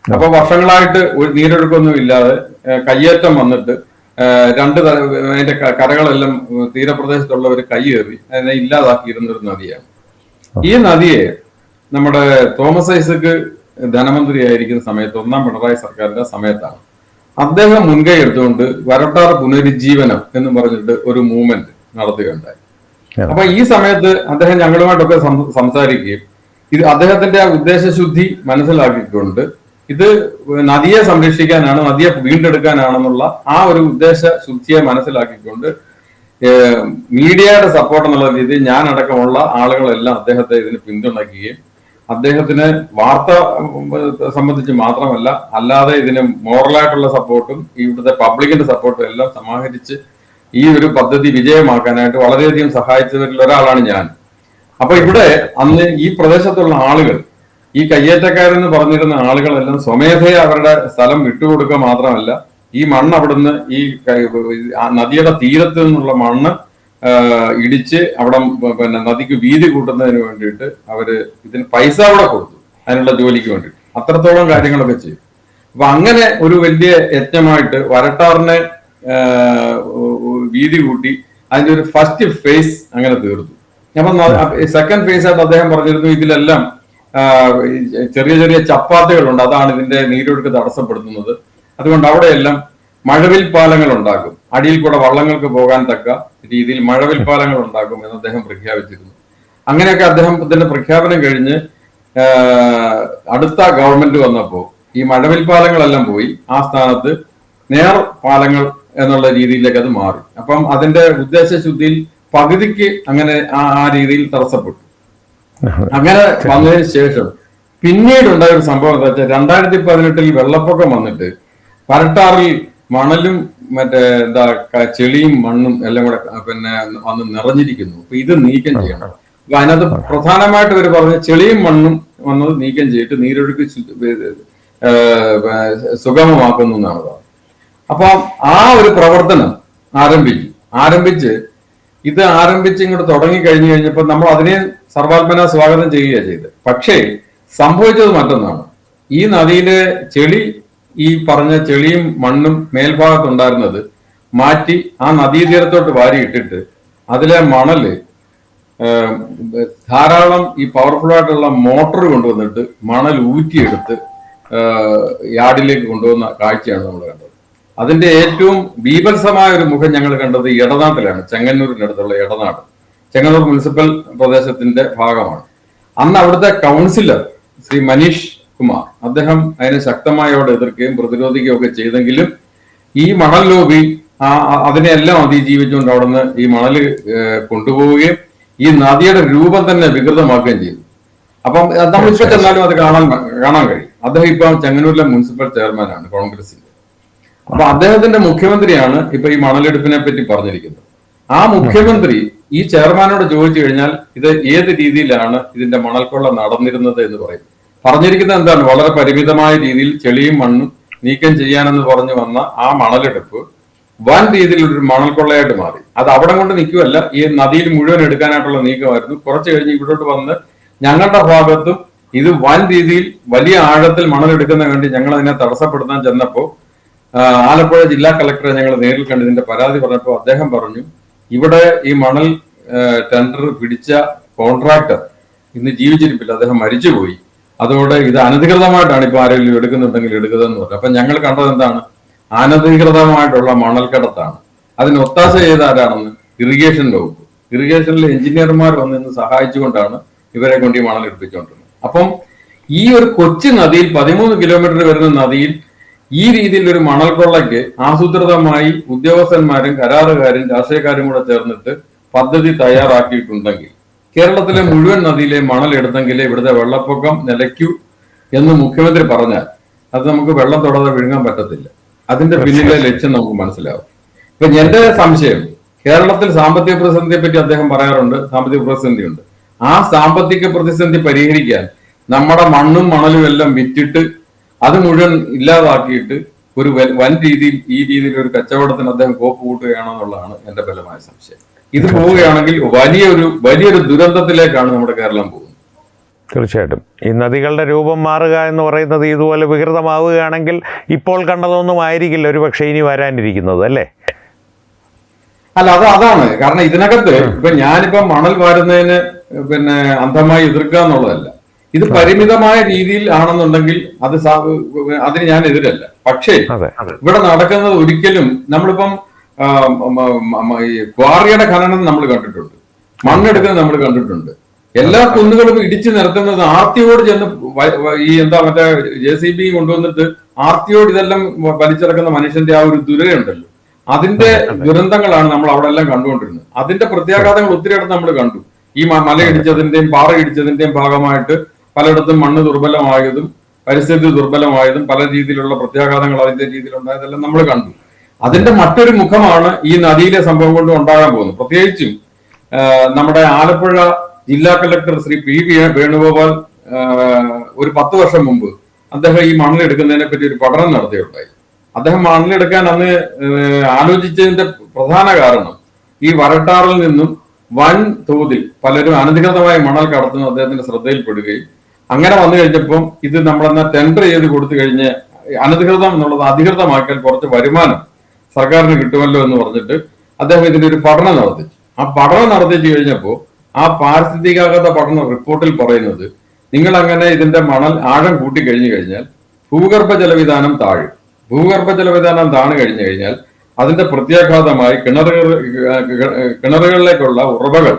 അപ്പൊ വർഷങ്ങളായിട്ട് ഒരു നീരൊഴുക്കൊന്നും ഇല്ലാതെ കയ്യേറ്റം വന്നിട്ട് അതിന്റെ കരകളെല്ലാം തീരപ്രദേശത്തുള്ളവർ കയ്യേറി അതിനെ ഇല്ലാതാക്കിയിരുന്നൊരു നദിയാണ്. ഈ നദിയെ നമ്മുടെ തോമസ് ഐസക് ധനമന്ത്രിയായിരിക്കുന്ന സമയത്ത്, ഒന്നാം പിണറായി സർക്കാരിന്റെ സമയത്താണ് അദ്ദേഹം മുൻകൈ എടുത്തുകൊണ്ട് വരട്ടാർ പുനരുജ്ജീവനം എന്ന് പറഞ്ഞിട്ട് ഒരു മൂവ്മെന്റ് നടത്തുകയുണ്ടായി. അപ്പൊ ഈ സമയത്ത് അദ്ദേഹം ഞങ്ങളുമായിട്ടൊക്കെ സംസാരിക്കുകയും ഇത് അദ്ദേഹത്തിന്റെ ആ ഉദ്ദേശശുദ്ധി മനസ്സിലാക്കിക്കൊണ്ട് ഇത് നദിയെ സംരക്ഷിക്കാനാണ്, നദിയെ വീണ്ടെടുക്കാനാണെന്നുള്ള ആ ഒരു ഉദ്ദേശശുദ്ധിയെ മനസ്സിലാക്കിക്കൊണ്ട് മീഡിയയുടെ സപ്പോർട്ട് എന്നുള്ള രീതിയിൽ ഞാൻ അടക്കമുള്ള ആളുകളെല്ലാം അദ്ദേഹത്തെ ഇതിന് പിന്തുണയ്ക്കുകയും അദ്ദേഹത്തിന് വാർത്ത സംബന്ധിച്ച് മാത്രമല്ല അല്ലാതെ ഇതിന് മോറലായിട്ടുള്ള സപ്പോർട്ടും ഇവിടുത്തെ പബ്ലിക്കിന്റെ സപ്പോർട്ടും എല്ലാം സമാഹരിച്ച് ഈ ഒരു പദ്ധതി വിജയമാക്കാനായിട്ട് വളരെയധികം സഹായിച്ചവരിൽ ഒരാളാണ് ഞാൻ. അപ്പൊ ഇവിടെ അന്ന് ഈ പ്രദേശത്തുള്ള ആളുകൾ, ഈ കയ്യേറ്റക്കാരെന്ന് പറഞ്ഞിരുന്ന ആളുകളെല്ലാം സ്വമേധയെ അവരുടെ സ്ഥലം വിട്ടുകൊടുക്കുക മാത്രമല്ല, ഈ മണ്ണ് അവിടുന്ന് ഈ നദിയുടെ തീരത്ത് നിന്നുള്ള മണ്ണ് ഇടിച്ച് അവിടെ നദിക്ക് വീതി കൂട്ടുന്നതിന് വേണ്ടിയിട്ട് അവര് ഇതിന് പൈസ അവിടെ കൊടുത്തു, അതിനുള്ള ജോലിക്ക് വേണ്ടിയിട്ട്. അത്രത്തോളം കാര്യങ്ങളൊക്കെ ചെയ്തു. അപ്പൊ അങ്ങനെ ഒരു വലിയ യജ്ഞമായിട്ട് വരട്ടാറിനെ വീതി കൂട്ടി അതിന്റെ ഒരു ഫസ്റ്റ് ഫേസ് അങ്ങനെ തീർന്നു. അപ്പൊ സെക്കൻഡ് ഫേസ് ആയിട്ട് അദ്ദേഹം പറഞ്ഞിരുന്നു ഇതിലെല്ലാം ചെറിയ ചെറിയ ചപ്പാത്തുകളുണ്ട്, അതാണ് ഇതിന്റെ നീരൊഴുക്ക് തടസ്സപ്പെടുത്തുന്നത്. അതുകൊണ്ട് അവിടെയെല്ലാം മഴവിൽ പാലങ്ങൾ ഉണ്ടാക്കും, അടിയിൽ കൂടെ വള്ളങ്ങൾക്ക് പോകാൻ തക്ക രീതിയിൽ മഴവിൽ പാലങ്ങൾ ഉണ്ടാക്കും എന്ന് അദ്ദേഹം പ്രഖ്യാപിച്ചിരുന്നു. അങ്ങനെയൊക്കെ അദ്ദേഹത്തിന്റെ പ്രഖ്യാപനം കഴിഞ്ഞ് അടുത്ത ഗവൺമെന്റ് വന്നപ്പോൾ ഈ മഴവിൽ പാലങ്ങളെല്ലാം പോയി ആ സ്ഥാനത്ത് നേർ പാലങ്ങൾ എന്നുള്ള രീതിയിലേക്ക് അത് മാറി. അപ്പം അതിന്റെ ഉദ്ദേശശുദ്ധിയിൽ പകുതിക്ക് അങ്ങനെ ആ രീതിയിൽ തടസ്സപ്പെട്ടു. അങ്ങനെ വന്നതിന് ശേഷം പിന്നീട് ഉണ്ടായ ഒരു സംഭവം എന്താ വെച്ചാൽ 2018 വെള്ളപ്പൊക്കം വന്നിട്ട് വരട്ടാറിൽ മണലും ചെളിയും മണ്ണും എല്ലാം കൂടെ വന്ന് നിറഞ്ഞിരിക്കുന്നു. അപ്പൊ ഇത് നീക്കം ചെയ്യണം. അപ്പൊ അതിനകത്ത് പ്രധാനമായിട്ട് ഇവർ പറഞ്ഞ ചെളിയും മണ്ണും വന്നത് നീക്കം ചെയ്തിട്ട് നീരൊഴുക്ക് സുഗമമാക്കുന്നു എന്നാണ് പറഞ്ഞത്. അപ്പൊ ആ ഒരു പ്രവർത്തനം ആരംഭിച്ച് ഇങ്ങോട്ട് തുടങ്ങി കഴിഞ്ഞു കഴിഞ്ഞപ്പോൾ നമ്മൾ അതിനെ സർവാത്മന സ്വാഗതം ചെയ്യുകയാണ് ചെയ്തത്. പക്ഷേ സംഭവിച്ചത് മറ്റൊന്നാണ്. ഈ നദിയിലെ ഈ പറഞ്ഞ ചെളിയും മണ്ണും മേൽഭാഗത്തുണ്ടായിരുന്നത് മാറ്റി ആ നദീതീരത്തോട്ട് വാരിയിട്ടിട്ട് അതിലെ മണല് ധാരാളം ഈ പവർഫുൾ ആയിട്ടുള്ള മോട്ടോർ കൊണ്ടുവന്നിട്ട് മണൽ ഊറ്റിയെടുത്ത് യാർഡിലേക്ക് കൊണ്ടുവന്ന കാഴ്ചയാണ് നമ്മൾ കണ്ടത്. അതിന്റെ ഏറ്റവും ബീഭത്സമായ ഒരു മുഖം ഞങ്ങൾ കണ്ടത് ഇടനാട്ടിലാണ്, ചെങ്ങന്നൂരിനടുത്തുള്ള ഇടനാട്. ചെങ്ങന്നൂർ മുനിസിപ്പൽ പ്രദേശത്തിന്റെ ഭാഗമാണ്. അന്ന് അവിടുത്തെ കൗൺസിലർ ശ്രീ മനീഷ് കുമാർ അദ്ദേഹം അതിനെ ശക്തമായി അവിടെ എതിർക്കുകയും പ്രതിരോധിക്കുകയും ഒക്കെ ചെയ്തെങ്കിലും ഈ മണൽ ലോബി അതിനെല്ലാം അതിജീവിച്ചുകൊണ്ട് അവിടുന്ന് ഈ മണല് കൊണ്ടുപോവുകയും ഈ നദിയുടെ രൂപം തന്നെ വികൃതമാക്കുകയും ചെയ്തു. അപ്പം നമ്മളിപ്പോ ചെന്നാലും അത് കാണാൻ കഴിയും. അദ്ദേഹം ഇപ്പം ചെങ്ങന്നൂരിലെ മുനിസിപ്പൽ ചെയർമാനാണ് കോൺഗ്രസിന്റെ. അപ്പൊ അദ്ദേഹത്തിന്റെ മുഖ്യമന്ത്രിയാണ് ഇപ്പൊ ഈ മണലെടുപ്പിനെ പറ്റി പറഞ്ഞിരിക്കുന്നത്. ആ മുഖ്യമന്ത്രി ഈ ചെയർമാനോട് ചോദിച്ചു കഴിഞ്ഞാൽ ഇത് ഏത് രീതിയിലാണ് ഇതിന്റെ മണൽക്കൊള്ള നടന്നിരുന്നത് എന്ന് പറയും. പറഞ്ഞിരിക്കുന്നത് എന്താണ്, വളരെ പരിമിതമായ രീതിയിൽ ചെളിയും മണ്ണും നീക്കം ചെയ്യാനെന്ന് പറഞ്ഞു വന്ന ആ മണലെടുപ്പ് വൻ രീതിയിൽ ഒരു മണൽക്കൊള്ളയായിട്ട് മാറി. അത് അവിടെ കൊണ്ട് നിൽക്കുമല്ല, ഈ നദിയിൽ മുഴുവൻ എടുക്കാനായിട്ടുള്ള നീക്കമായിരുന്നു. കുറച്ച് കഴിഞ്ഞ് ഇവിടോട്ട് വന്ന് ഞങ്ങളുടെ ഭാഗത്തും ഇത് വൻ രീതിയിൽ വലിയ ആഴത്തിൽ മണലെടുക്കുന്ന വേണ്ടി ഞങ്ങൾ അതിനെ തടസ്സപ്പെടുത്താൻ ചെന്നപ്പോൾ ആലപ്പുഴ ജില്ലാ കളക്ടറെ ഞങ്ങൾ നേരിൽ കണ്ട് ഇതിന്റെ പരാതി പറഞ്ഞപ്പോൾ അദ്ദേഹം പറഞ്ഞു, ഇവിടെ ഈ മണൽ ടെൻഡർ പിടിച്ച കോൺട്രാക്ടർ ഇന്ന് ജീവിച്ചിരിപ്പില്ല, അദ്ദേഹം മരിച്ചുപോയി. അതോടെ ഇത് അനധികൃതമായിട്ടാണ് ഇപ്പൊ ആരെങ്കിലും എടുക്കുന്നുണ്ടെങ്കിൽ എടുക്കുന്നതെന്ന് പറഞ്ഞു. അപ്പൊ ഞങ്ങൾ കണ്ടത് എന്താണ്, അനധികൃതമായിട്ടുള്ള മണൽക്കടത്താണ്. അതിന് ഒത്താശ ചെയ്ത ആരാണെന്ന് ഇറിഗേഷൻ വകുപ്പ്, ഇറിഗേഷനിലെ എഞ്ചിനീയർമാർ വന്ന് ഇന്ന് സഹായിച്ചുകൊണ്ടാണ് ഇവരെ കൊണ്ട് ഈ മണൽ എടുപ്പിച്ചുകൊണ്ടിരുന്നത്. അപ്പം ഈ ഒരു കൊച്ചു നദിയിൽ 13 കിലോമീറ്റർ വരുന്ന നദിയിൽ ഈ രീതിയിൽ ഒരു മണൽ കൊള്ളയ്ക്ക് ആസൂത്രിതമായി ഉദ്യോഗസ്ഥന്മാരും കരാറുകാരും രാഷ്ട്രീയക്കാരും കൂടെ ചേർന്നിട്ട് പദ്ധതി തയ്യാറാക്കിയിട്ടുണ്ടെങ്കിൽ കേരളത്തിലെ മുഴുവൻ നദിയിലെ മണൽ എടുത്തെങ്കിലേ ഇവിടുത്തെ വെള്ളപ്പൊക്കം നിലയ്ക്കൂ എന്ന് മുഖ്യമന്ത്രി പറഞ്ഞാൽ അത് നമുക്ക് വെള്ളം തൊടാതെ വിഴുങ്ങാൻ പറ്റത്തില്ല. അതിന്റെ പിന്നിലെ ലക്ഷ്യം നമുക്ക് മനസ്സിലാവും. ഇപ്പൊ എന്റെ സംശയം, കേരളത്തിൽ സാമ്പത്തിക പ്രതിസന്ധിയെ പറ്റി അദ്ദേഹം പറയാറുണ്ട്, സാമ്പത്തിക പ്രതിസന്ധി ഉണ്ട്. ആ സാമ്പത്തിക പ്രതിസന്ധി പരിഹരിക്കാൻ നമ്മുടെ മണ്ണും മണലും എല്ലാം വിറ്റിട്ട് അത് മുഴുവൻ ഇല്ലാതാക്കിയിട്ട് ഒരു വൻ രീതിയിൽ ഈ രീതിയിൽ ഒരു കച്ചവടത്തിന് അദ്ദേഹം കോപ്പ് കൂട്ടുകയാണോ എന്നുള്ളതാണ് എന്റെ ബലമായ സംശയം. ഇത് പോവുകയാണെങ്കിൽ വലിയൊരു ദുരന്തത്തിലേക്കാണ് നമ്മുടെ കേരളം പോകുന്നത്. തീർച്ചയായിട്ടും ഈ നദികളുടെ രൂപം മാറുക എന്ന് പറയുന്നത് ഇതുപോലെ വികൃതമാവുകയാണെങ്കിൽ ഇപ്പോൾ കണ്ടതൊന്നും ആയിരിക്കില്ല ഒരുപക്ഷെ ഇനി വരാനിരിക്കുന്നത്, അല്ലേ? അല്ല, അതാണ് കാരണം. ഇതിനകത്ത് ഇപ്പൊ ഞാനിപ്പോ മണൽ വാരുന്നതിന് അന്ധമായി എതിർക്കുക എന്നുള്ളതല്ല. ഇത് പരിമിതമായ രീതിയിൽ ആണെന്നുണ്ടെങ്കിൽ അതിന് ഞാൻ എതിരല്ല. പക്ഷേ ഇവിടെ നടക്കുന്നത് ഒരിക്കലും നമ്മളിപ്പം ക്വാറിയുടെ ഖനനം നമ്മൾ കണ്ടിട്ടുണ്ട്, മണ്ണെടുക്കുന്നത് നമ്മൾ കണ്ടിട്ടുണ്ട്. എല്ലാ കുന്നുകളും ഇടിച്ചു നിരത്തുന്നത് ആർത്തിയോട് ചെന്ന് മറ്റേ JCB കൊണ്ടുവന്നിട്ട് ആർത്തിയോട് ഇതെല്ലാം വലിച്ചിറക്കുന്ന മനുഷ്യന്റെ ആ ഒരു ദുരയുണ്ടല്ലോ, അതിന്റെ ദുരന്തങ്ങളാണ് നമ്മൾ അവിടെ എല്ലാം കണ്ടുകൊണ്ടിരുന്നത്. അതിന്റെ പ്രത്യാഘാതങ്ങൾ ഒത്തിരിയിടത്ത് നമ്മൾ കണ്ടു. ഈ മലയിടിച്ചതിന്റെയും പാറ ഇടിച്ചതിന്റെയും ഭാഗമായിട്ട് പലയിടത്തും മണ്ണ് ദുർബലമായതും പരിസ്ഥിതി ദുർബലമായതും പല രീതിയിലുള്ള പ്രത്യാഘാതങ്ങൾ അതിന്റെ രീതിയിലുണ്ടായതെല്ലാം നമ്മൾ കണ്ടു. അതിന്റെ മറ്റൊരു മുഖമാണ് ഈ നദിയിലെ സംഭവം കൊണ്ട് ഉണ്ടാകാൻ പോകുന്നത്. പ്രത്യേകിച്ചും നമ്മുടെ ആലപ്പുഴ ജില്ലാ കളക്ടർ ശ്രീ PV വേണുഗോപാൽ ഒരു 10 വർഷം മുമ്പ് അദ്ദേഹം ഈ മണ്ണെടുക്കുന്നതിനെ പറ്റി ഒരു പഠനം നടത്തിയുണ്ടായി. അദ്ദേഹം മണ്ണെടുക്കാൻ അന്ന് ആലോചിച്ചതിന്റെ പ്രധാന കാരണം ഈ വരട്ടാറിൽ നിന്നും വൻ തോതിൽ പലരും അനധികൃതമായി മണൽ കടത്തുന്നത് അദ്ദേഹത്തിന്റെ ശ്രദ്ധയിൽപ്പെടുകയും അങ്ങനെ വന്നു കഴിഞ്ഞപ്പം ഇത് നമ്മളെന്നാ ടെൻഡർ ചെയ്ത് കൊടുത്തു കഴിഞ്ഞ് അനധികൃതം എന്നുള്ളത് അധികൃതമാക്കിയാൽ കുറച്ച് വരുമാനം സർക്കാരിന് കിട്ടുമല്ലോ എന്ന് പറഞ്ഞിട്ട് അദ്ദേഹം ഇതിന്റെ ഒരു പഠനം നടത്തിച്ചു. ആ പഠനം നടത്തിച്ചു കഴിഞ്ഞപ്പോൾ ആ പാരിസ്ഥിതികാഘാത പഠന റിപ്പോർട്ടിൽ പറയുന്നത്, നിങ്ങൾ അങ്ങനെ ഇതിന്റെ മണൽ ആഴം കൂട്ടി കഴിഞ്ഞു കഴിഞ്ഞാൽ ഭൂഗർഭ ജലവിധാനം താഴും. ഭൂഗർഭ ജലവിധാനം താണു കഴിഞ്ഞു കഴിഞ്ഞാൽ അതിന്റെ പ്രത്യാഘാതമായി കിണറുകളിലേക്കുള്ള ഉറവകൾ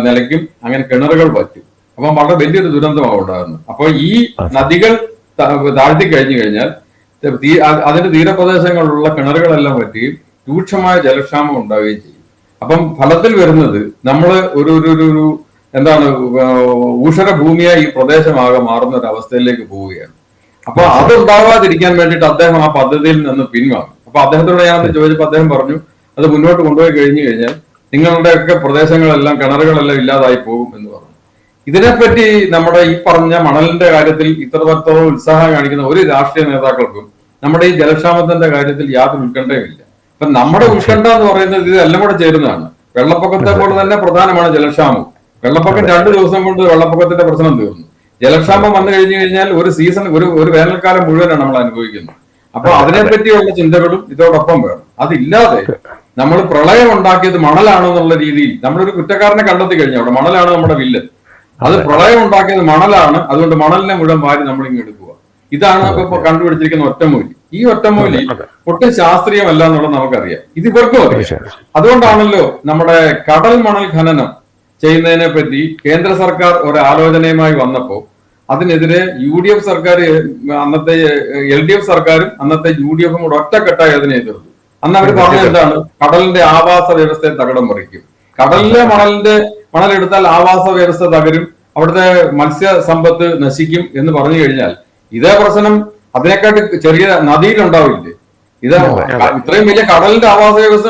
നിലയ്ക്കും, അങ്ങനെ കിണറുകൾ പറ്റും. അപ്പൊ വളരെ വലിയൊരു ദുരന്തമാണ് ഉണ്ടാകുന്നത്. അപ്പൊ ഈ നദികൾ താഴ്ത്തി കഴിഞ്ഞു കഴിഞ്ഞാൽ അതിന്റെ തീരപ്രദേശങ്ങളിലുള്ള കിണറുകളെല്ലാം പറ്റുകയും രൂക്ഷമായ ജലക്ഷാമം ഉണ്ടാവുകയും ചെയ്യും. അപ്പം ഫലത്തിൽ വരുന്നത് നമ്മൾ ഒരു ഊഷര ഭൂമിയായി ഈ പ്രദേശമാകെ മാറുന്ന ഒരു അവസ്ഥയിലേക്ക് പോവുകയാണ്. അപ്പൊ അതുണ്ടാവാതിരിക്കാൻ വേണ്ടിയിട്ട് അദ്ദേഹം ആ പദ്ധതിയിൽ നിന്ന് പിൻവാങ്ങും. അപ്പൊ അദ്ദേഹത്തോട് ഞാൻ ചോദിച്ചപ്പോൾ അദ്ദേഹം പറഞ്ഞു, അത് മുന്നോട്ട് കൊണ്ടുപോയി കഴിഞ്ഞു കഴിഞ്ഞാൽ നിങ്ങളുടെയൊക്കെ പ്രദേശങ്ങളെല്ലാം കിണറുകളെല്ലാം ഇല്ലാതായി പോകും എന്ന് പറഞ്ഞു. ഇതിനെപ്പറ്റി നമ്മുടെ ഈ പറഞ്ഞ മണലിന്റെ കാര്യത്തിൽ ഇത്രത്തോളം ഉത്സാഹം കാണിക്കുന്ന ഒരു രാഷ്ട്രീയ നേതാക്കൾക്കും നമ്മുടെ ഈ ജലക്ഷാമത്തിന്റെ കാര്യത്തിൽ യാതൊരു ഉത്കണ്ഠയുമില്ല. അപ്പൊ നമ്മുടെ ഉത്കണ്ഠ എന്ന് പറയുന്നത് ഇതെല്ലാം കൂടെ ചേരുന്നതാണ്. വെള്ളപ്പൊക്കത്തെ പോലെ തന്നെ പ്രധാനമാണ് ജലക്ഷാമം. വെള്ളപ്പൊക്കം 2 ദിവസം കൊണ്ട് വെള്ളപ്പൊക്കത്തിന്റെ പ്രശ്നം തീർന്നു. ജലക്ഷാമം വന്നു കഴിഞ്ഞു കഴിഞ്ഞാൽ ഒരു സീസൺ ഒരു വേനൽക്കാലം മുഴുവനാണ് നമ്മൾ അനുഭവിക്കുന്നത്. അപ്പൊ അതിനെപ്പറ്റിയുള്ള ചിന്തകളും ഇതോടൊപ്പം വേണം. അതില്ലാതെ നമ്മൾ പ്രളയം ഉണ്ടാക്കിയത് മണലാണെന്നുള്ള രീതിയിൽ നമ്മളൊരു കുറ്റക്കാരനെ കണ്ടെത്തി കഴിഞ്ഞു. അവിടെ മണലാണ് നമ്മുടെ വില്ലൻ. അത് പ്രളയം ഉണ്ടാക്കിയത് മണലാണ്, അതുകൊണ്ട് മണലിനെ മുഴുവൻ വാരി നമ്മൾ ഇങ്ങ് എടുക്കുക. ഇതാണ് ഇപ്പൊ കണ്ടുപിടിച്ചിരിക്കുന്ന ഒറ്റമൂലി. ഈ ഒറ്റമൂലി ഒട്ടും ശാസ്ത്രീയമല്ല എന്നുള്ളത് നമുക്കറിയാം. ഇത് ഇവർക്കും അറിയാം. അതുകൊണ്ടാണല്ലോ നമ്മുടെ കടൽ മണൽ ഖനനം ചെയ്യുന്നതിനെ പറ്റി കേന്ദ്ര സർക്കാർ ഒരു ആലോചനയുമായി വന്നപ്പോ അതിനെതിരെ UDF സർക്കാർ, അന്നത്തെ LDF സർക്കാരും അന്നത്തെ UDF കൂടെ ഒറ്റക്കെട്ടായി അതിനെ എതിർത്തു. അന്ന് അവർ പറഞ്ഞത് എന്താണ്? കടലിന്റെ ആവാസ വ്യവസ്ഥയെ തകിടം മറിക്കും. കടലിലെ മണലെടുത്താൽ ആവാസ വ്യവസ്ഥ തകരും, അവിടുത്തെ മത്സ്യ സമ്പത്ത് നശിക്കും എന്ന് പറഞ്ഞു കഴിഞ്ഞാൽ ഇതേ പ്രശ്നം അതിനെക്കാട്ട് ചെറിയ നദിയിലുണ്ടാവില്ലേ? ഇത് ഇത്രയും വലിയ കടലിന്റെ ആവാസ വ്യവസ്ഥ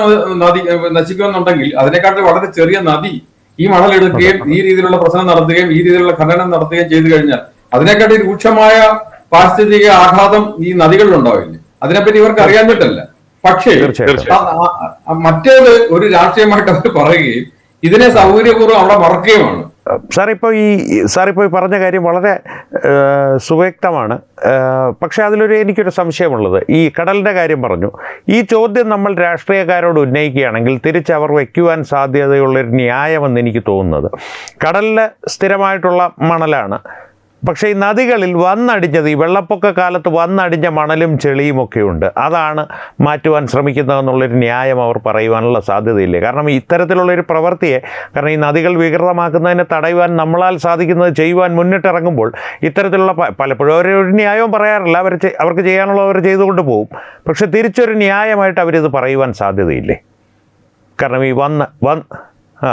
നശിക്കുമെന്നുണ്ടെങ്കിൽ അതിനെക്കാട്ട് വളരെ ചെറിയ നദി ഈ മണലെടുക്കുകയും ഈ രീതിയിലുള്ള പ്രശ്നം നടത്തുകയും ഈ രീതിയിലുള്ള ഖനനം നടത്തുകയും ചെയ്തു കഴിഞ്ഞാൽ അതിനെക്കാട്ടി രൂക്ഷമായ പാരിസ്ഥിതിക ആഘാതം ഈ നദികളിൽ ഉണ്ടാവില്ലേ? അതിനെപ്പറ്റി ഇവർക്ക് അറിയാഞ്ഞിട്ടല്ല. പക്ഷേ മറ്റേത് ഒരു രാഷ്ട്രീയമായിട്ട് അവർ പറയുകയും ഇതിനെ സൗകര്യപൂർവ്വം അവിടെ മറക്കുകയുമാണ്. സാറിപ്പോൾ ഈ പറഞ്ഞ കാര്യം വളരെ സുവ്യക്തമാണ്. പക്ഷേ എനിക്കൊരു സംശയമുള്ളത്, ഈ കടലിൻ്റെ കാര്യം പറഞ്ഞു. ഈ ചോദ്യം നമ്മൾ രാഷ്ട്രീയക്കാരോട് ഉന്നയിക്കുകയാണെങ്കിൽ തിരിച്ച് അവർ വയ്ക്കുവാൻ സാധ്യതയുള്ളൊരു ന്യായമെന്ന് എനിക്ക് തോന്നുന്നത്, കടലിൽ സ്ഥിരമായിട്ടുള്ള മണലാണ്, പക്ഷേ ഈ നദികളിൽ വന്നടിഞ്ഞത്, ഈ വെള്ളപ്പൊക്ക കാലത്ത് വന്നടിഞ്ഞ മണലും ചെളിയും ഒക്കെ ഉണ്ട്. അതാണ് മാറ്റുവാൻ ശ്രമിക്കുന്നതെന്നുള്ളൊരു ന്യായം അവർ പറയുവാനുള്ള സാധ്യതയില്ലേ? കാരണം ഇത്തരത്തിലുള്ളൊരു പ്രവൃത്തിയെ, കാരണം ഈ നദികൾ വികൃതമാക്കുന്നതിനെ തടയുവാൻ നമ്മളാൽ സാധിക്കുന്നത് ചെയ്യുവാൻ മുന്നിട്ടിറങ്ങുമ്പോൾ ഇത്തരത്തിലുള്ള പലപ്പോഴും അവരൊരു ന്യായവും പറയാറില്ല. അവർക്ക് ചെയ്യാനുള്ളത് അവർ ചെയ്തുകൊണ്ട് പോകും. പക്ഷെ തിരിച്ചൊരു ന്യായമായിട്ട് അവരിത് പറയുവാൻ സാധ്യതയില്ലേ? കാരണം ഈ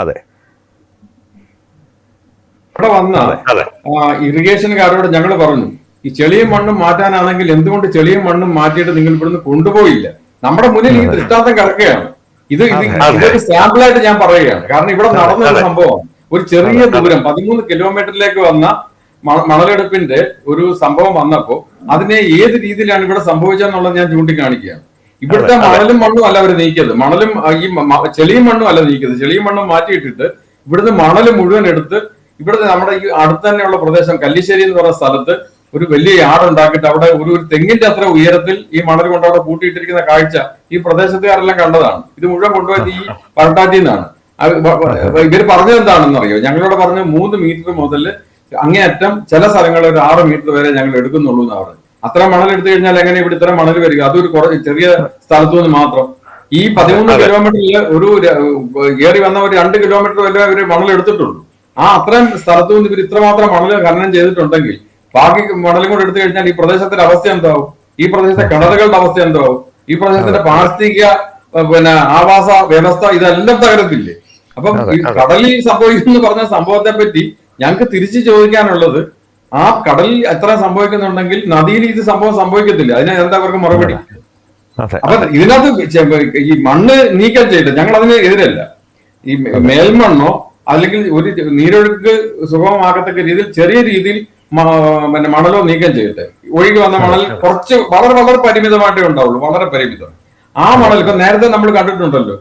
അതെ, ഇവിടെ വന്ന ഇറിഗേഷൻകാരോട് ഞങ്ങൾ പറഞ്ഞു, ഈ ചെളിയും മണ്ണും മാറ്റാനാണെങ്കിൽ എന്തുകൊണ്ട് ചെളിയും മണ്ണും മാറ്റിയിട്ട് നിങ്ങൾ ഇവിടുന്ന് കൊണ്ടുപോയില്ല? നമ്മുടെ മുന്നിൽ ഈ ദൃഷ്ടാന്തം കിടക്കുകയാണ്. ഇതൊരു സാമ്പിളായിട്ട് ഞാൻ പറയുകയാണ്. കാരണം ഇവിടെ നടന്ന ഒരു സംഭവമാണ്. ഒരു ചെറിയ ദൂരം 13 കിലോമീറ്ററിലേക്ക് വന്ന മണലെടുപ്പിന്റെ ഒരു സംഭവം വന്നപ്പോ അതിനെ ഏത് രീതിയിലാണ് ഇവിടെ സംഭവിച്ചതെന്നുള്ളത് ഞാൻ ചൂണ്ടിക്കാണിക്കുകയാണ്. ഇവിടുത്തെ മണലും മണ്ണും അല്ല അവർ നീക്കിയത്, മണലും ഈ ചെളിയും മണ്ണും അല്ല നീക്കിയത്. ചെളിയും മണ്ണും മാറ്റിയിട്ടിട്ട് ഇവിടുന്ന് മണല് മുഴുവൻ എടുത്ത് ഇവിടുത്തെ നമ്മുടെ ഈ അടുത്ത് തന്നെയുള്ള പ്രദേശം കല്ലിശ്ശേരി എന്ന് പറയുന്ന സ്ഥലത്ത് ഒരു വലിയ യാർഡ് ഉണ്ടാക്കിയിട്ട് അവിടെ ഒരു തെങ്ങിന്റെ അത്ര ഉയരത്തിൽ ഈ മണൽ കൊണ്ട് അവിടെ കൂട്ടിയിട്ടിരിക്കുന്ന കാഴ്ച ഈ പ്രദേശത്തുകാരെല്ലാം കണ്ടതാണ്. ഇത് മുഴുവൻ കൊണ്ടുപോയത് ഈ പരട്ടാറ്റിൽ നിന്നാണ്. ഇവർ പറഞ്ഞത് എന്താണെന്ന് അറിയോ? ഞങ്ങളോട് പറഞ്ഞ 3 മീറ്റർ മുതൽ അങ്ങേയറ്റം ചില സ്ഥലങ്ങളിൽ ഒരു 6 മീറ്റർ വരെ ഞങ്ങൾ എടുക്കുന്നുള്ളൂ എന്ന് പറഞ്ഞു. അത്ര മണൽ എടുത്തു കഴിഞ്ഞാൽ എങ്ങനെ ഇവിടെ ഇത്ര മണൽ വരിക? അതൊരു ചെറിയ സ്ഥലത്തു നിന്ന് മാത്രം. ഈ 13 കിലോമീറ്ററിൽ ഒരു ഏറി വന്ന ഒരു 2 കിലോമീറ്റർ വരെ അവർ മണൽ എടുത്തിട്ടുള്ളൂ. ആ അത്രയും സ്ഥലത്തു നിന്ന് ഇവർ ഇത്രമാത്രം മണൽ ഖനനം ചെയ്തിട്ടുണ്ടെങ്കിൽ ബാക്കി മണലും കൂടെ എടുത്തു കഴിഞ്ഞാൽ ഈ പ്രദേശത്തിന്റെ അവസ്ഥ എന്താവും? ഈ പ്രദേശത്തെ കിണറുകളുടെ അവസ്ഥ എന്താവും? ഈ പ്രദേശത്തിന്റെ പാരിസ്ഥിതിക ആവാസ വ്യവസ്ഥ ഇതെല്ലാം തകരത്തില്ലേ? അപ്പം ഈ കടലിൽ സംഭവിക്കുന്നു പറഞ്ഞ സംഭവത്തെ പറ്റി ഞങ്ങൾക്ക് തിരിച്ചു ചോദിക്കാനുള്ളത്, ആ കടലിൽ എത്ര സംഭവിക്കുന്നുണ്ടെങ്കിൽ നദിയിൽ ഇത് സംഭവം സംഭവിക്കത്തില്ല. അതിന് എന്താ അവർക്ക് മറുപടി? അപ്പൊ ഇതിനകത്ത് ഈ മണ്ണ് നീക്കം ചെയ്തിട്ട് ഞങ്ങൾ അതിന് എതിരല്ല. ഈ മേൽമണ്ണോ അല്ലെങ്കിൽ ഒരു നീരൊഴുക്ക് സുഗമമാക്കത്തക്ക രീതിയിൽ ചെറിയ രീതിയിൽ മണലോ നീക്കം ചെയ്തിട്ട് ഒഴുകി വന്ന മണൽ കുറച്ച് വളരെ വളരെ പരിമിതമായിട്ടേ ഉണ്ടാവുള്ളൂ, വളരെ പരിമിതം. ആ മണൽ ഇപ്പൊ നേരത്തെ നമ്മൾ കണ്ടിട്ടുണ്ടല്ലോ,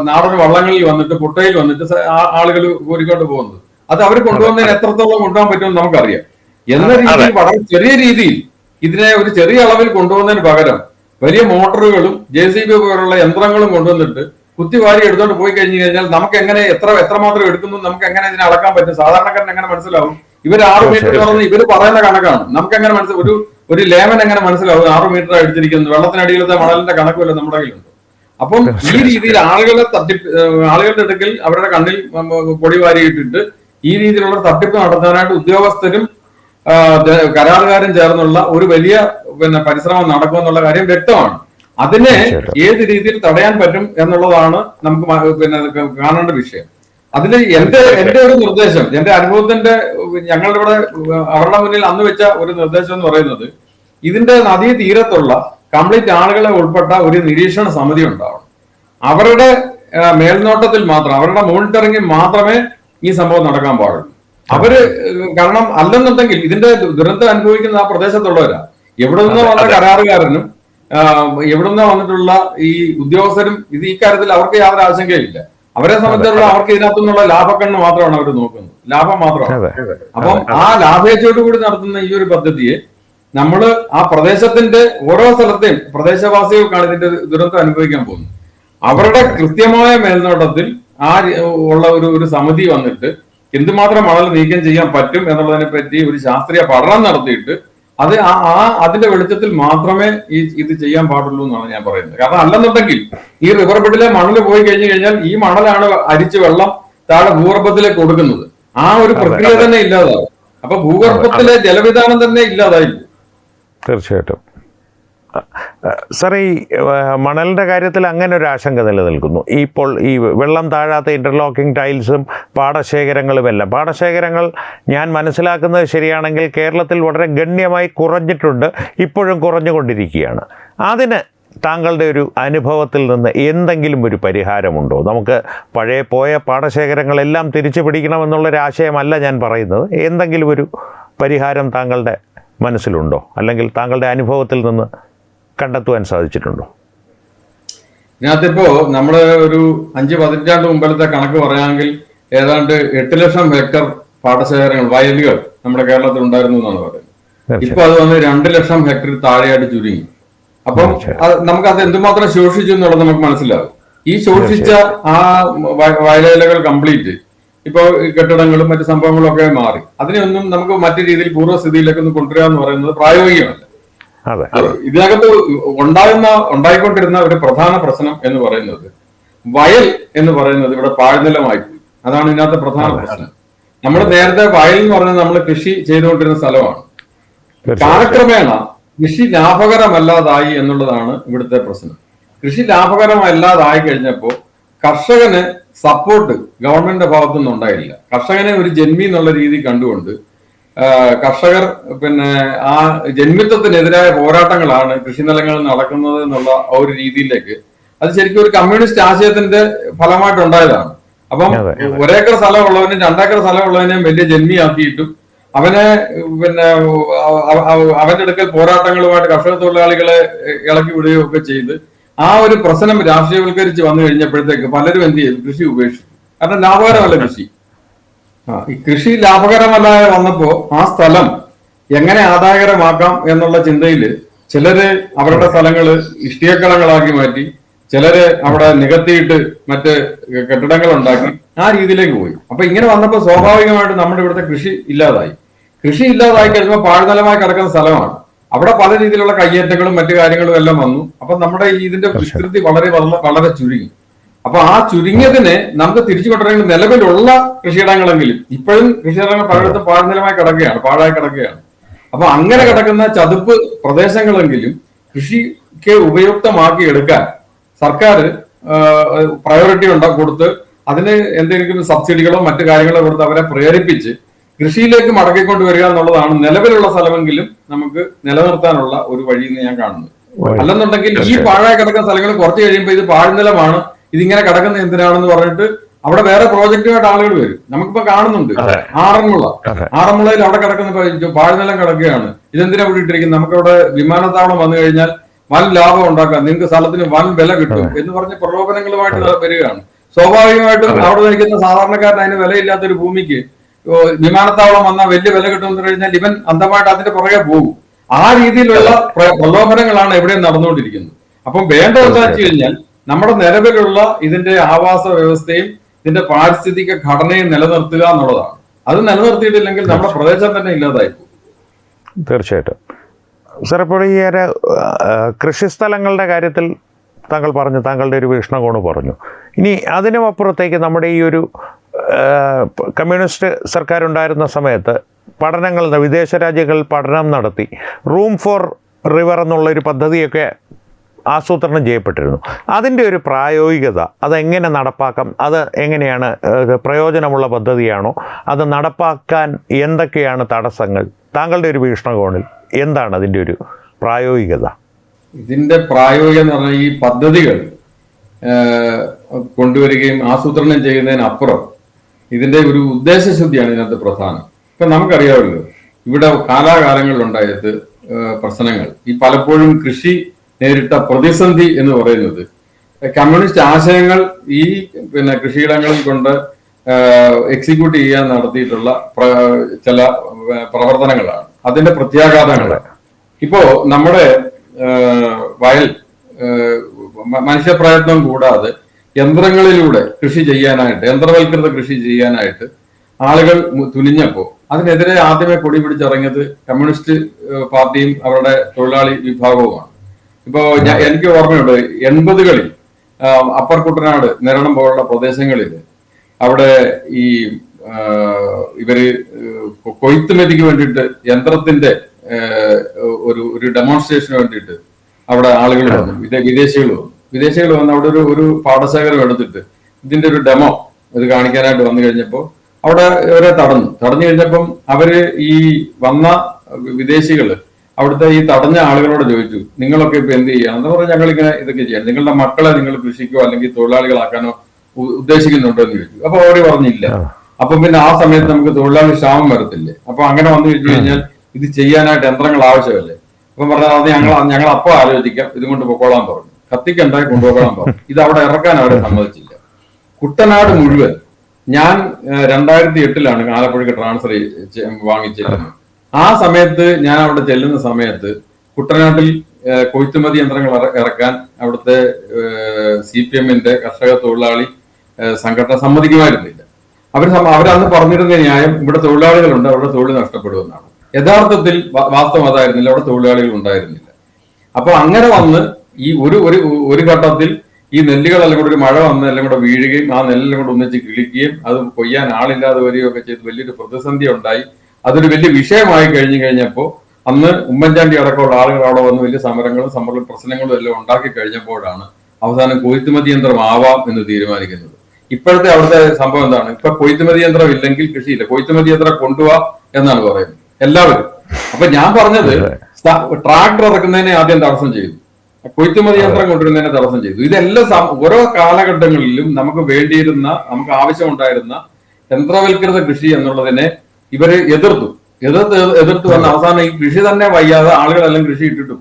നാടൻ വള്ളങ്ങളിൽ വന്നിട്ട് കുട്ടയിൽ വന്നിട്ട് ആളുകൾ കോരിക്കൊണ്ട് പോകുന്നത്. അത് അവർ കൊണ്ടുവന്നതിന് എത്രത്തോളം കൊണ്ടുപോകാൻ പറ്റുമെന്ന് നമുക്കറിയാം. എന്ന രീതിയിൽ വളരെ ചെറിയ രീതിയിൽ ഇതിനെ ഒരു ചെറിയ അളവിൽ കൊണ്ടുപോകുന്നതിന് പകരം വലിയ മോട്ടോറുകളും JCB പോലുള്ള യന്ത്രങ്ങളും കൊണ്ടുവന്നിട്ട് കുത്തിവാരി എടുത്തോണ്ട് പോയി കഴിഞ്ഞു കഴിഞ്ഞാൽ നമുക്ക് എങ്ങനെ എത്രമാത്രം എടുക്കുന്നു നമുക്ക് എങ്ങനെ ഇതിനെ അളക്കാൻ പറ്റും? സാധാരണക്കാരൻ എങ്ങനെ മനസ്സിലാവും? ഇവർ 6 മീറ്റർ പറഞ്ഞ് ഇവർ പറയുന്ന കണക്കാണ്. നമുക്ക് എങ്ങനെ ഒരു ലേമൻ എങ്ങനെ മനസ്സിലാവും 6 മീറ്റർ അടിച്ചിരിക്കുന്നത്? വെള്ളത്തിനടിയിലത്തെ മണലിന്റെ കണക്കുമല്ല നമ്മുടെ കയ്യിലുണ്ട്. അപ്പം ഈ രീതിയിൽ ആളുകളുടെ അടുക്കൽ അവരുടെ കണ്ണിൽ പൊടി വാരിയിട്ടിട്ട് ഈ രീതിയിലുള്ള തട്ടിപ്പ് നടത്താനായിട്ട് ഉദ്യോഗസ്ഥരും കരാറുകാരും ചേർന്നുള്ള ഒരു വലിയ പരിശ്രമം നടക്കുമെന്നുള്ള കാര്യം വ്യക്തമാണ്. അതിനെ ഏത് രീതിയിൽ തടയാൻ പറ്റും എന്നുള്ളതാണ് നമുക്ക് കാണേണ്ട വിഷയം. അതിൽ എന്റെ ഒരു നിർദ്ദേശം, എന്റെ അനുഭവത്തിന്റെ ഞങ്ങളുടെ ഇവിടെ അവരുടെ മുന്നിൽ അന്ന് വെച്ച ഒരു നിർദ്ദേശം എന്ന് പറയുന്നത്, ഇതിന്റെ നദീ തീരത്തുള്ള കംപ്ലീറ്റ് ആളുകളെ ഉൾപ്പെട്ട ഒരു നിരീക്ഷണ സമിതി ഉണ്ടാവണം. അവരുടെ മേൽനോട്ടത്തിൽ മാത്രം, അവരുടെ മോണിറ്ററിംഗിൽ മാത്രമേ ഈ സംഭവം നടക്കാൻ പാടുള്ളൂ. കാരണം അല്ലെന്നുണ്ടെങ്കിൽ ഇതിന്റെ ദുരന്തം അനുഭവിക്കുന്ന ആ പ്രദേശത്തുള്ളവരാ. എവിടെ നിന്നോ വന്ന കരാറുകാരനും എവിടെ നിന്നോ വന്നിട്ടുള്ള ഈ ഉദ്യോഗസ്ഥരും ഈ കാര്യത്തിൽ അവർക്ക് യാതൊരു ആശങ്കയില്ല. അവരെ സംബന്ധിച്ചുള്ള അവർക്ക് ഇതിനകത്തു നിന്നുള്ള ലാഭക്കണ്ണ് മാത്രമാണ് അവർ നോക്കുന്നത്, ലാഭം മാത്രമാണ്. അപ്പം ആ ലാഭേച്ഛയോട് കൂടി നടത്തുന്ന ഈ ഒരു പദ്ധതിയെ നമ്മൾ ആ പ്രദേശത്തിന്റെ ഓരോ സ്ഥലത്തെയും പ്രദേശവാസികൾക്കാണ് ഇതിന്റെ ദുരന്തം അനുഭവിക്കാൻ പോകുന്നത്. അവരുടെ കൃത്യമായ മേൽനോട്ടത്തിൽ ഉള്ള ഒരു സമിതി വന്നിട്ട് എന്തുമാത്രം മണൽ നീക്കം ചെയ്യാൻ പറ്റും എന്നുള്ളതിനെ പറ്റി ഒരു ശാസ്ത്രീയ പഠനം നടത്തിയിട്ട് അതിന്റെ വെളിച്ചത്തിൽ മാത്രമേ ഇത് ചെയ്യാൻ പാടുള്ളൂ എന്നാണ് ഞാൻ പറയുന്നത്. കാരണം അല്ലെന്നുണ്ടെങ്കിൽ ഈ റിവർ ബെഡിലെ മണൽ പോയി കഴിഞ്ഞു കഴിഞ്ഞാൽ ഈ മണലാണ് അരിച്ച് വെള്ളം താഴെ ഭൂഗർഭത്തിലേക്ക് കൊടുക്കുന്നത്. ആ ഒരു പ്രക്രിയ തന്നെ ഇല്ലാതാവും. അപ്പൊ ഭൂഗർഭത്തിലെ ജലവിധാനം തന്നെ ഇല്ലാതായി. തീർച്ചയായിട്ടും സാർ, ഈ മണലിൻ്റെ കാര്യത്തിൽ അങ്ങനെ ഒരു ആശങ്ക നിലനിൽക്കുന്നു. ഇപ്പോൾ ഈ വെള്ളം താഴാത്ത ഇൻ്റർലോക്കിംഗ് ടൈൽസും പാടശേഖരങ്ങളുമെല്ലാം, പാടശേഖരങ്ങൾ ഞാൻ മനസ്സിലാക്കുന്നത് ശരിയാണെങ്കിൽ കേരളത്തിൽ വളരെ ഗണ്യമായി കുറഞ്ഞിട്ടുണ്ട്, ഇപ്പോഴും കുറഞ്ഞുകൊണ്ടിരിക്കുകയാണ്. അതിന് താങ്കളുടെ ഒരു അനുഭവത്തിൽ നിന്ന് എന്തെങ്കിലും ഒരു പരിഹാരമുണ്ടോ? നമുക്ക് പഴയ പോയ പാടശേഖരങ്ങളെല്ലാം തിരിച്ചു പിടിക്കണമെന്നുള്ളൊരാശയമല്ല ഞാൻ പറയുന്നത്. എന്തെങ്കിലും ഒരു പരിഹാരം താങ്കളുടെ മനസ്സിലുണ്ടോ, അല്ലെങ്കിൽ താങ്കളുടെ അനുഭവത്തിൽ നിന്ന് കണ്ടെത്തുവാൻ സാധിച്ചിട്ടുണ്ടോ? ഇതിനകത്തിപ്പോ നമ്മള് ഒരു 5 പതിറ്റാണ്ട് മുമ്പിലത്തെ കണക്ക് പറയുകയാണെങ്കിൽ ഏതാണ്ട് 8 ലക്ഷം ഹെക്ടർ പാടശേഖരങ്ങൾ, വയലുകൾ നമ്മുടെ കേരളത്തിൽ ഉണ്ടായിരുന്നു എന്നാണ് പറയുന്നത്. ഇപ്പൊ അത് വന്ന് 2 ലക്ഷം ഹെക്ടർ താഴെയായിട്ട് ചുരുങ്ങി. അപ്പം നമുക്കത് എന്തുമാത്രം ശോഷിച്ചു എന്നുള്ളത് നമുക്ക് മനസ്സിലാവും. ഈ ശോഷിച്ച ആ വയലേലകൾ കംപ്ലീറ്റ് ഇപ്പോൾ കെട്ടിടങ്ങളും മറ്റു സംഭവങ്ങളും ഒക്കെ മാറി. അതിനെയൊന്നും നമുക്ക് മറ്റു രീതിയിൽ പൂർവ്വസ്ഥിതിയിലേക്ക് ഒന്ന് കൊണ്ടുവരിക എന്ന് പറയുന്നത് പ്രായോഗികമല്ല. ഇതിനകത്ത് ഉണ്ടായിക്കൊണ്ടിരുന്ന ഒരു പ്രധാന പ്രശ്നം എന്ന് പറയുന്നത് വയൽ എന്ന് പറയുന്നത് ഇവിടെ പാഴ്നിലമായി പോയി. അതാണ് ഇതിനകത്ത് പ്രധാന പ്രശ്നം. നമ്മൾ നേരത്തെ വയൽ എന്ന് പറയുന്നത് നമ്മൾ കൃഷി ചെയ്തുകൊണ്ടിരുന്ന സ്ഥലമാണ്. കാലക്രമേണ കൃഷി ലാഭകരമല്ലാതായി എന്നുള്ളതാണ് ഇവിടുത്തെ പ്രശ്നം. കൃഷി ലാഭകരമല്ലാതായി കഴിഞ്ഞപ്പോൾ കർഷകന് സപ്പോർട്ട് ഗവൺമെന്റിന്റെ ഭാഗത്തുനിന്ന് ഉണ്ടായില്ല. കർഷകനെ ഒരു ജന്മി എന്നുള്ള രീതി കണ്ടുകൊണ്ട് കർഷകർ ആ ജന്മിത്വത്തിനെതിരായ പോരാട്ടങ്ങളാണ് കൃഷി നിലങ്ങളിൽ നടക്കുന്നത് എന്നുള്ള ഒരു രീതിയിലേക്ക് അത് ശരിക്കും ഒരു കമ്മ്യൂണിസ്റ്റ് ആശയത്തിന്റെ ഫലമായിട്ടുണ്ടായതാണ്. അപ്പം 1 ഏക്കർ സ്ഥലമുള്ളവനും 2 ഏക്കർ സ്ഥലമുള്ളവനെയും വലിയ ജന്മിയാക്കിയിട്ടും അവനെ അവന്റെ അടുക്കൽ പോരാട്ടങ്ങളുമായിട്ട് കർഷക തൊഴിലാളികളെ ഇളക്കി വിടുകയും ഒക്കെ ചെയ്ത് ആ ഒരു പ്രശ്നം രാഷ്ട്രീയവൽക്കരിച്ച് വന്നു കഴിഞ്ഞപ്പോഴത്തേക്ക് പലരും എന്ത് ചെയ്തു? കൃഷി ഉപേക്ഷിച്ചു. കാരണം ലാഭകരമല്ല കൃഷി. ഈ കൃഷി ലാഭകരമല്ലാതെ വന്നപ്പോ ആ സ്ഥലം എങ്ങനെ ആദായകരമാക്കാം എന്നുള്ള ചിന്തയിൽ ചിലര് അവരുടെ സ്ഥലങ്ങള് ഇഷ്ടികക്കളങ്ങളാക്കി മാറ്റി, ചിലര് അവിടെ നികത്തിയിട്ട് മറ്റ് കെട്ടിടങ്ങൾ ഉണ്ടാക്കി ആ രീതിയിലേക്ക് പോയി. അപ്പൊ ഇങ്ങനെ വന്നപ്പോൾ സ്വാഭാവികമായിട്ട് നമ്മുടെ ഇവിടുത്തെ കൃഷി ഇല്ലാതായി. കൃഷി ഇല്ലാതായി കഴിയുമ്പോൾ പാഴ്നിലമായി കിടക്കുന്ന സ്ഥലമാണ്. അവിടെ പല രീതിയിലുള്ള കയ്യേറ്റങ്ങളും മറ്റു കാര്യങ്ങളും എല്ലാം വന്നു. അപ്പൊ നമ്മുടെ ഇതിന്റെ വിസ്തൃതി വളരെ ചുരുങ്ങി. അപ്പൊ ആ ചുരുങ്ങിയതിനെ നമുക്ക് തിരിച്ചു കൊണ്ടുവരണമെങ്കിൽ നിലവിലുള്ള കൃഷിയിടങ്ങളെങ്കിലും ഇപ്പോഴും കൃഷിയിടങ്ങൾ പലയിടത്തും പാഴ്നിലമായി കിടക്കുകയാണ്, പാഴായി കിടക്കുകയാണ്. അപ്പൊ അങ്ങനെ കിടക്കുന്ന ചതുപ്പ് പ്രദേശങ്ങളെങ്കിലും കൃഷിക്ക് ഉപയുക്തമാക്കി എടുക്കാൻ സർക്കാർ പ്രയോറിറ്റി കൊടുത്ത് അതിന് എന്തെങ്കിലും സബ്സിഡികളോ മറ്റു കാര്യങ്ങളോ കൊടുത്ത് അവരെ പ്രേരിപ്പിച്ച് കൃഷിയിലേക്ക് മടക്കിക്കൊണ്ടുവരിക എന്നുള്ളതാണ് നിലവിലുള്ള സ്ഥലമെങ്കിലും നമുക്ക് നിലനിർത്താനുള്ള ഒരു വഴി എന്ന് ഞാൻ കാണുന്നത്. അല്ലെന്നുണ്ടെങ്കിൽ ഈ പാഴായി കിടക്കുന്ന സ്ഥലങ്ങൾ കുറച്ച് കഴിയുമ്പോൾ ഇത് പാഴ്നിലമാണ്, ഇതിങ്ങനെ കിടക്കുന്ന എന്തിനാണെന്ന് പറഞ്ഞിട്ട് അവിടെ വേറെ പ്രോജക്റ്റുമായിട്ട് ആളുകൾ വരും. നമുക്കിപ്പോ കാണുന്നുണ്ട് ആറന്മുളയിൽ അവിടെ കിടക്കുന്ന പാഴ്നിലം കിടക്കുകയാണ്. ഇതെന്തിനാ ഇവിടെ ഇട്ടിരിക്കുന്നത്? നമുക്കവിടെ വിമാനത്താവളം വന്നു കഴിഞ്ഞാൽ വൻ ലാഭം ഉണ്ടാക്കാം, നിങ്ങൾക്ക് സ്ഥലത്തിന് വൻ വില കിട്ടും എന്ന് പറഞ്ഞ് പ്രലോഭനങ്ങളുമായിട്ട് വരികയാണ്. സ്വാഭാവികമായിട്ടും അവിടെ നിൽക്കുന്ന സാധാരണക്കാരൻ അതിന് വിലയില്ലാത്തൊരു ഭൂമിക്ക് വിമാനത്താവളം വന്നാൽ വലിയ വില കിട്ടുമെന്ന് കഴിഞ്ഞാൽ ഇവൻ അന്ധമായിട്ട് അതിന്റെ പുറകെ പോകും. ആ രീതിയിലുള്ള പ്രലോഭനങ്ങളാണ് എവിടെയും നടന്നുകൊണ്ടിരിക്കുന്നത്. അപ്പം വേണ്ടത് എന്താ വെച്ച് കഴിഞ്ഞാൽ നമ്മുടെ നിലവിലുള്ള ഇതിന്റെ ആവാസ വ്യവസ്ഥയും ഇതിന്റെ പാരിസ്ഥിതിക ഘടനയും നിലനിർത്തുക എന്നുള്ളതാണ്. അത് നിലനിർത്തിയിട്ടില്ലെങ്കിൽ നമ്മുടെ പ്രദേശം തന്നെ ഇല്ലാതായി പോകും. തീർച്ചയായിട്ടും സാർ, ഇപ്പോൾ ഈ ഒരു കൃഷിസ്ഥലങ്ങളുടെ കാര്യത്തിൽ താങ്കൾ പറഞ്ഞു, താങ്കളുടെ ഒരു വീക്ഷണകോണ് പറഞ്ഞു. ഇനി അതിനും അപ്പുറത്തേക്ക് നമ്മുടെ ഈ ഒരു കമ്മ്യൂണിസ്റ്റ് സർക്കാർ ഉണ്ടായിരുന്ന സമയത്ത് പഠനങ്ങൾ വിദേശ രാജ്യങ്ങളിൽ പഠനം നടത്തി റൂം ഫോർ റിവർ എന്നുള്ളൊരു പദ്ധതിയൊക്കെ ആസൂത്രണം ചെയ്യപ്പെട്ടിരുന്നു. അതിൻ്റെ ഒരു പ്രായോഗികത അതെങ്ങനെ നടപ്പാക്കാം, അത് എങ്ങനെയാണ്, പ്രയോജനമുള്ള പദ്ധതിയാണോ, അത് നടപ്പാക്കാൻ എന്തൊക്കെയാണ് തടസ്സങ്ങൾ? താങ്കളുടെ ഒരു വീക്ഷണകോണിൽ എന്താണ് അതിൻ്റെ ഒരു പ്രായോഗികത? ഇതിന്റെ പ്രായോഗികം എന്ന് പറഞ്ഞാൽ ഈ പദ്ധതികൾ കൊണ്ടുവരികയും ആസൂത്രണം ചെയ്യുന്നതിനപ്പുറം ഇതിന്റെ ഒരു ഉദ്ദേശശുദ്ധിയാണ് ഇതിനകത്ത് പ്രധാനം. ഇപ്പൊ നമുക്കറിയാമല്ലോ ഇവിടെ കാലാകാലങ്ങളിലുണ്ടായത് പ്രശ്നങ്ങൾ, ഈ പലപ്പോഴും കൃഷി നേരിട്ട പ്രതിസന്ധി എന്ന് പറയുന്നത് കമ്മ്യൂണിസ്റ്റ് ആശയങ്ങൾ ഈ കൃഷിയിടങ്ങളിൽ കൊണ്ട് എക്സിക്യൂട്ട് ചെയ്യാൻ നടത്തിയിട്ടുള്ള ചില പ്രവർത്തനങ്ങളാണ്, അതിന്റെ പ്രത്യാഘാതങ്ങളാണ്. ഇപ്പോ നമ്മുടെ വയൽ മനുഷ്യപ്രയത്നം കൂടാതെ യന്ത്രങ്ങളിലൂടെ കൃഷി ചെയ്യാനായിട്ട്, യന്ത്രവൽകൃത കൃഷി ചെയ്യാനായിട്ട് ആളുകൾ തുനിഞ്ഞപ്പോ അതിനെതിരെ ആദ്യമേ കൊടി പിടിച്ചിറങ്ങിയത് കമ്മ്യൂണിസ്റ്റ് പാർട്ടിയും അവരുടെ തൊഴിലാളി വിഭാഗവുമാണ്. ഇപ്പോ എനിക്ക് ഓർമ്മയുണ്ട് 80കളിൽ അപ്പർ കുട്ടനാട്, നിരണം പോലുള്ള പ്രദേശങ്ങളിൽ അവിടെ ഈ ഇവര് കൊയ്ത്തുമതിക്ക് വേണ്ടിയിട്ട് യന്ത്രത്തിന്റെ ഒരു ഡെമോൺസ്ട്രേഷന് വേണ്ടിയിട്ട് അവിടെ ആളുകൾ വന്നു, വിദേശികൾ വന്ന് അവിടെ ഒരു പാടശേഖരം എടുത്തിട്ട് ഇതിന്റെ ഒരു ഡെമോ ഇത് കാണിക്കാനായിട്ട് വന്നു കഴിഞ്ഞപ്പോൾ അവിടെ ഇവരെ തടഞ്ഞു കഴിഞ്ഞപ്പം അവര് ഈ വന്ന വിദേശികള് അവിടുത്തെ ഈ തടഞ്ഞ ആളുകളോട് ചോദിച്ചു, നിങ്ങളൊക്കെ ഇപ്പൊ എന്ത് ചെയ്യണം എന്ന് പറഞ്ഞാൽ ഞങ്ങൾ ഇങ്ങനെ ഇതൊക്കെ ചെയ്യണം, നിങ്ങളുടെ മക്കളെ നിങ്ങൾ കൃഷിക്കോ അല്ലെങ്കിൽ തൊഴിലാളികളാക്കാനോ ഉദ്ദേശിക്കുന്നുണ്ടോ എന്ന് ചോദിച്ചു. അപ്പൊ അവര് പറഞ്ഞില്ല. അപ്പൊ പിന്നെ ആ സമയത്ത് നമുക്ക് തൊഴിലാളി ക്ഷാമം വരത്തില്ലേ, അപ്പൊ അങ്ങനെ വന്നു കഴിഞ്ഞു കഴിഞ്ഞാൽ ഇത് ചെയ്യാനായിട്ട് യന്ത്രങ്ങൾ ആവശ്യമല്ലേ. അപ്പൊ പറഞ്ഞാൽ അത് ഞങ്ങൾ അപ്പൊ ആലോചിക്കാം, ഇതും കൊണ്ട് പൊക്കോളാൻ പറഞ്ഞു, കത്തിക്കുണ്ടായി കൊണ്ടുപോകാൻ പറഞ്ഞു. ഇത് അവിടെ ഇറക്കാൻ അവരെ സമ്മതിച്ചില്ല. കുട്ടനാട് മുഴുവൻ ഞാൻ 2008 ആലപ്പുഴയ്ക്ക് ട്രാൻസ്ഫർ വാങ്ങിച്ചിരുന്നത്. ആ സമയത്ത് ഞാൻ അവിടെ ചെല്ലുന്ന സമയത്ത് കുട്ടനാട്ടിൽ കൊയ്ത്തുമതി യന്ത്രങ്ങൾ ഇറക്കാൻ അവിടുത്തെ CPM-ന്റെ കർഷക തൊഴിലാളി സംഘടന സമ്മതിക്കുമായിരുന്നില്ല. അവരന്ന് പറഞ്ഞിരുന്ന ന്യായം ഇവിടെ തൊഴിലാളികളുണ്ട്, അവരുടെ തൊഴിൽ നഷ്ടപ്പെടുമെന്നാണ്. യഥാർത്ഥത്തിൽ വാസ്തവം അതായിരുന്നില്ല, അവിടെ തൊഴിലാളികൾ ഉണ്ടായിരുന്നില്ല. അപ്പൊ അങ്ങനെ വന്ന് ഈ ഒരു ഘട്ടത്തിൽ ഈ നെല്ലുകളെല്ലാം കൂടെ, ഒരു മഴ വന്ന് എല്ലാം കൂടെ വീഴുകയും ആ നെല്ലെല്ലാം കൂടെ ഒന്നിച്ച് കിളിക്കുകയും അത് കൊയ്യാൻ ആളില്ലാതെ വരികയൊക്കെ ചെയ്ത് വലിയൊരു പ്രതിസന്ധി ഉണ്ടായി. അതൊരു വലിയ വിഷയമായി കഴിഞ്ഞപ്പോൾ അന്ന് ഉമ്മൻചാണ്ടി അടക്കമുള്ള ആളുകൾ അവിടെ വന്ന് വലിയ സമര പ്രശ്നങ്ങളും എല്ലാം ഉണ്ടാക്കി കഴിഞ്ഞപ്പോഴാണ് അവസാനം കൊയ്ത്തുമതി യന്ത്രം ആവാം എന്ന് തീരുമാനിക്കുന്നത്. ഇപ്പോഴത്തെ അവിടുത്തെ സംഭവം എന്താണ്? ഇപ്പൊ കൊയ്ത്തുമതി യന്ത്രം ഇല്ലെങ്കിൽ കൃഷിയില്ല, കൊയ്ത്തുമതി യന്ത്രം കൊണ്ടുപോവാ എന്നാണ് പറയുന്നത് എല്ലാവരും. അപ്പൊ ഞാൻ പറഞ്ഞത് ട്രാക്ടർ ഇറക്കുന്നതിനെ ആദ്യം തടസ്സം ചെയ്തു, കൊയ്ത്തുമതി യന്ത്രം കൊണ്ടുവരുന്നതിനെ തടസ്സം ചെയ്തു. ഇതെല്ലാം ഓരോ കാലഘട്ടങ്ങളിലും നമുക്ക് വേണ്ടിയിരുന്ന, നമുക്ക് ആവശ്യമുണ്ടായിരുന്ന യന്ത്രവൽകൃത കൃഷി എന്നുള്ളതിനെ ഇവര് എതിർത്ത് വന്ന അവസാനം ഈ കൃഷി തന്നെ വയ്യാതെ ആളുകളെല്ലാം കൃഷി ഇട്ടിട്ട്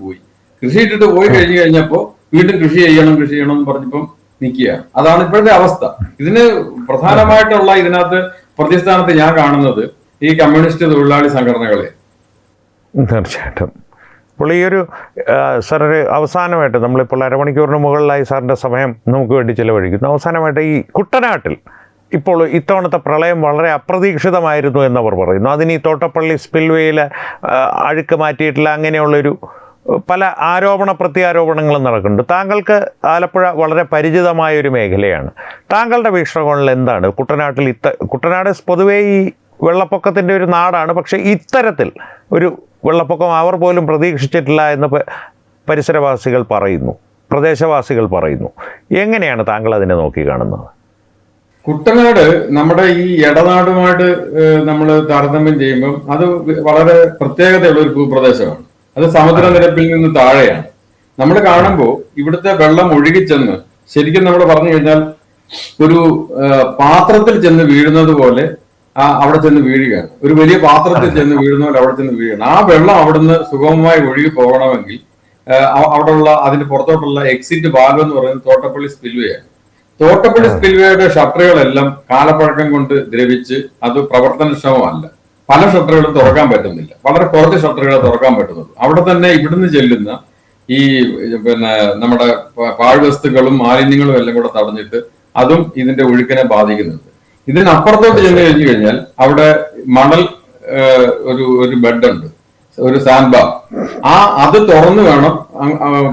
പോയി കഴിഞ്ഞപ്പോ വീണ്ടും കൃഷി ചെയ്യണം എന്ന് പറഞ്ഞപ്പം നിൽക്കുകയാണ്. അതാണ് ഇപ്പോഴത്തെ അവസ്ഥ. ഇതിന് പ്രധാനമായിട്ടുള്ള ഇതിനകത്ത് പ്രതിസ്ഥാനത്ത് ഞാൻ കാണുന്നത് ഈ കമ്മ്യൂണിസ്റ്റ് തൊഴിലാളി സംഘടനകളെ. തീർച്ചയായിട്ടും. അപ്പോൾ ഈ ഒരു സാർ, അവസാനമായിട്ട് നമ്മളിപ്പോൾ അരമണിക്കൂറിന് മുകളിലായി സാറിൻ്റെ സമയം നമുക്ക് വേണ്ടി ചിലവഴിക്കുന്നു. അവസാനമായിട്ട് ഈ കുട്ടനാട്ടിൽ ഇപ്പോൾ ഇത്തവണത്തെ പ്രളയം വളരെ അപ്രതീക്ഷിതമായിരുന്നു എന്നവർ പറയുന്നു. അതിന് ഈ തോട്ടപ്പള്ളി സ്പിൽവേയിൽ അഴുക്ക് മാറ്റിയിട്ടില്ല, അങ്ങനെയുള്ളൊരു പല പ്രത്യാരോപണങ്ങളും നടക്കുന്നുണ്ട്. താങ്കൾക്ക് ആലപ്പുഴ വളരെ പരിചിതമായ ഒരു മേഖലയാണ്. താങ്കളുടെ വീക്ഷണകോണിൽ എന്താണ് കുട്ടനാട് പൊതുവേ ഈ വെള്ളപ്പൊക്കത്തിൻ്റെ ഒരു നാടാണ്, പക്ഷേ ഇത്തരത്തിൽ ഒരു വെള്ളപ്പൊക്കം അവർ പോലും പ്രതീക്ഷിച്ചിട്ടില്ല എന്ന് പരിസരവാസികൾ പറയുന്നു, പ്രദേശവാസികൾ പറയുന്നു. എങ്ങനെയാണ് താങ്കൾ അതിനെ നോക്കി കാണുന്നത്? കുട്ടനാട് നമ്മുടെ ഈ ഇടനാടുമായിട്ട് നമ്മൾ താരതമ്യം ചെയ്യുമ്പോൾ അത് വളരെ പ്രത്യേകതയുള്ള ഒരു ഭൂപ്രദേശമാണ്. അത് സമുദ്രനിരപ്പിൽ നിന്ന് താഴെയാണ്. നമ്മൾ കാണുമ്പോൾ ഇവിടുത്തെ വെള്ളം ഒഴുകിച്ചെന്ന് ശരിക്കും നമ്മൾ പറഞ്ഞു കഴിഞ്ഞാൽ ഒരു പാത്രത്തിൽ ചെന്ന് വീഴുന്നത് പോലെ അവിടെ ചെന്ന് വീഴുകയാണ്. ഒരു വലിയ പാത്രത്തിൽ ചെന്ന് വീഴുന്ന പോലെ അവിടെ ചെന്ന് വീഴുകയാണ്. ആ വെള്ളം അവിടുന്ന് സുഗമമായി ഒഴുകി പോകണമെങ്കിൽ അവിടെയുള്ള അതിന്റെ പുറത്തോട്ടുള്ള എക്സിറ്റ് വാൽവ് എന്ന് പറയുന്നത് തോട്ടപ്പള്ളി സ്പിൽവേയാണ്. തോട്ടപ്പള്ളി സ്പിൽവേയുടെ ഷട്ടറുകളെല്ലാം കാലപ്പഴക്കം കൊണ്ട് ദ്രവിച്ച് അത് പ്രവർത്തനക്ഷമമല്ല. പല ഷട്ടറുകളും തുറക്കാൻ പറ്റുന്നില്ല, വളരെ കുറച്ച് ഷട്ടറുകളെ തുറക്കാൻ പറ്റുന്നുള്ളൂ. അവിടെ തന്നെ ഇവിടുന്ന് ചെല്ലുന്ന ഈ നമ്മുടെ പാഴ്വസ്തുക്കളും മാലിന്യങ്ങളും എല്ലാം കൂടെ തടഞ്ഞിട്ട് അതും ഇതിന്റെ ഒഴുക്കിനെ ബാധിക്കുന്നുണ്ട്. ഇതിനപ്പുറത്തോട്ട് ചെന്ന് കഴിഞ്ഞു കഴിഞ്ഞാൽ അവിടെ മണൽ ഒരു ബെഡ് ഉണ്ട്, ഒരു സാൻഡ് ബാർ. അത് തുറന്നു വേണം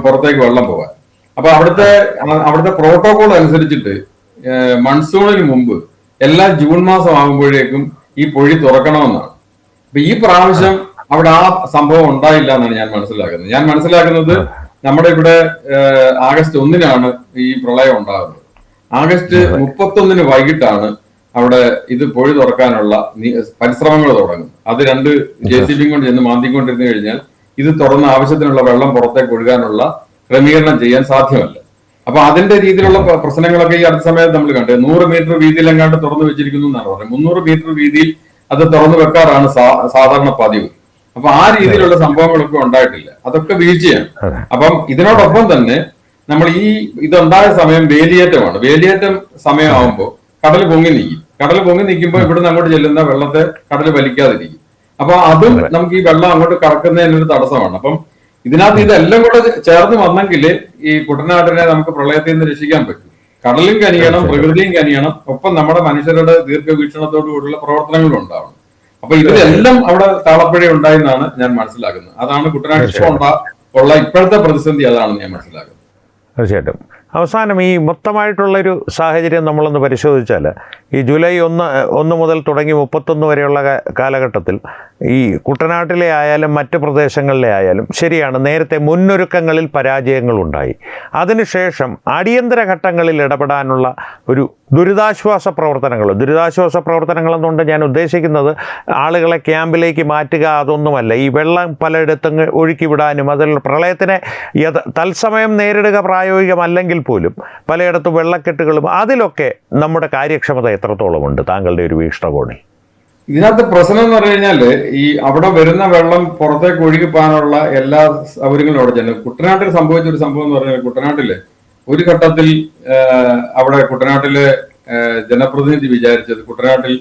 പുറത്തേക്ക് വെള്ളം പോകാൻ. അപ്പൊ അവിടുത്തെ പ്രോട്ടോകോൾ അനുസരിച്ചിട്ട് മൺസൂണിന് മുമ്പ് എല്ലാ ജൂൺ മാസം ആകുമ്പോഴേക്കും ഈ പൊഴി തുറക്കണമെന്നാണ്. അപ്പൊ ഈ പ്രാവശ്യം അവിടെ ആ സംഭവം ഉണ്ടായില്ല എന്നാണ് ഞാൻ മനസ്സിലാക്കുന്നത്. നമ്മുടെ ഇവിടെ ആഗസ്റ്റ് 1-നാണ് ഈ പ്രളയം ഉണ്ടാകുന്നത്. ആഗസ്റ്റ് 31-ന് വൈകിട്ടാണ് അവിടെ ഇത് പൊഴി തുറക്കാനുള്ള പരിശ്രമങ്ങൾ തുടങ്ങും. അത് 2 JCB കൊണ്ട് ചെന്ന് മാന്തിക്കൊണ്ടിരുന്നു കഴിഞ്ഞാൽ ഇത് തുറന്ന ആവശ്യത്തിനുള്ള വെള്ളം പുറത്തേക്ക് ഒഴുകാനുള്ള ക്രമീകരണം ചെയ്യാൻ സാധ്യമല്ല. അപ്പൊ അതിന്റെ രീതിയിലുള്ള പ്രശ്നങ്ങളൊക്കെ ഈ അടുത്ത സമയത്ത് നമ്മൾ കണ്ടു. 100 മീറ്റർ വീതിയിലെങ്ങാണ്ട് തുറന്നു വെച്ചിരിക്കുന്നു എന്നാണ് പറയുന്നത്. 300 മീറ്റർ വീതിയിൽ അത് തുറന്നു വെക്കാറാണ് സാധാരണ പതിവ്. അപ്പൊ ആ രീതിയിലുള്ള സംഭവങ്ങളൊക്കെ ഉണ്ടായിട്ടില്ല. അതൊക്കെ വീഴ്ചയാണ്. അപ്പം ഇതിനോടൊപ്പം തന്നെ നമ്മൾ ഇതുണ്ടായ സമയം വേലിയേറ്റമാണ്. വേലിയേറ്റം സമയമാകുമ്പോൾ കടൽ പൊങ്ങി നിൽക്കുമ്പോൾ ഇവിടുന്ന് അങ്ങോട്ട് ചെല്ലുന്ന വെള്ളത്തെ കടൽ വലിക്കാതിരിക്കും. അപ്പൊ അതും നമുക്ക് ഈ വെള്ളം അങ്ങോട്ട് കടക്കുന്നതിനൊരു തടസ്സമാണ്. അപ്പം ഇതിനകത്ത് ഇതെല്ലാം കൂടെ ചേർന്ന് വന്നെങ്കിൽ ഈ കുട്ടനാടിനെ നമുക്ക് പ്രളയത്തിൽ നിന്ന് രക്ഷിക്കാൻ പറ്റും. കടലും കനിയണം, പ്രകൃതിയും കനിയണം, ഒപ്പം നമ്മുടെ മനുഷ്യരുടെ ദീർഘവീക്ഷണത്തോടു കൂടിയുള്ള പ്രവർത്തനങ്ങളും ഉണ്ടാവണം. അപ്പൊ ഇതിലെല്ലാം അവിടെ താളപ്പഴ ഉണ്ടായി എന്നാണ് ഞാൻ മനസ്സിലാക്കുന്നത്. അതാണ് കുട്ടനാട് ഉള്ള ഇപ്പോഴത്തെ പ്രതിസന്ധി, അതാണ് ഞാൻ മനസ്സിലാക്കുന്നത്. തീർച്ചയായിട്ടും. അവസാനം ഈ മൊത്തമായിട്ടുള്ളൊരു സാഹചര്യം നമ്മളൊന്ന് പരിശോധിച്ചാൽ ഈ ജൂലൈ 1 മുതൽ തുടങ്ങി 31 വരെയുള്ള കാലഘട്ടത്തിൽ ഈ കുട്ടനാട്ടിലെ ആയാലും മറ്റ് പ്രദേശങ്ങളിലെ ആയാലും ശരിയാണ്, നേരത്തെ മുന്നൊരുക്കങ്ങളിൽ പരാജയങ്ങളുണ്ടായി. അതിനുശേഷം അടിയന്തര ഘട്ടങ്ങളിൽ ഇടപെടാനുള്ള ഒരു ദുരിതാശ്വാസ പ്രവർത്തനങ്ങൾ എന്നുകൊണ്ട് ഞാൻ ഉദ്ദേശിക്കുന്നത് ആളുകളെ ക്യാമ്പിലേക്ക് മാറ്റുക അതൊന്നുമല്ല. ഈ വെള്ളം പലയിടത്തും ഒഴുക്കി വിടാനും അതിൽ പ്രളയത്തിനെ തത്സമയം നേരിടുക പ്രായോഗികമല്ലെങ്കിൽ പോലും പലയിടത്തും വെള്ളക്കെട്ടുകളും അതിലൊക്കെ നമ്മുടെ കാര്യക്ഷമത എത്രത്തോളം ഉണ്ട് താങ്കളുടെ ഒരു വീക്ഷണകോണിൽ? ഇതിനകത്ത് പ്രശ്നം എന്ന് പറഞ്ഞു കഴിഞ്ഞാല് ഈ അവിടെ വരുന്ന വെള്ളം പുറത്തേക്ക് ഒഴുകി പോകാനുള്ള എല്ലാ സൗകര്യങ്ങളും അവിടെ ചെല്ലും. കുട്ടനാട്ടിൽ സംഭവിച്ച ഒരു സംഭവം എന്ന് പറഞ്ഞാൽ കുട്ടനാട്ടില് ഒരു ഘട്ടത്തിൽ അവിടെ കുട്ടനാട്ടിലെ ജനപ്രതിനിധി വിചാരിച്ചത് കുട്ടനാട്ടിൽ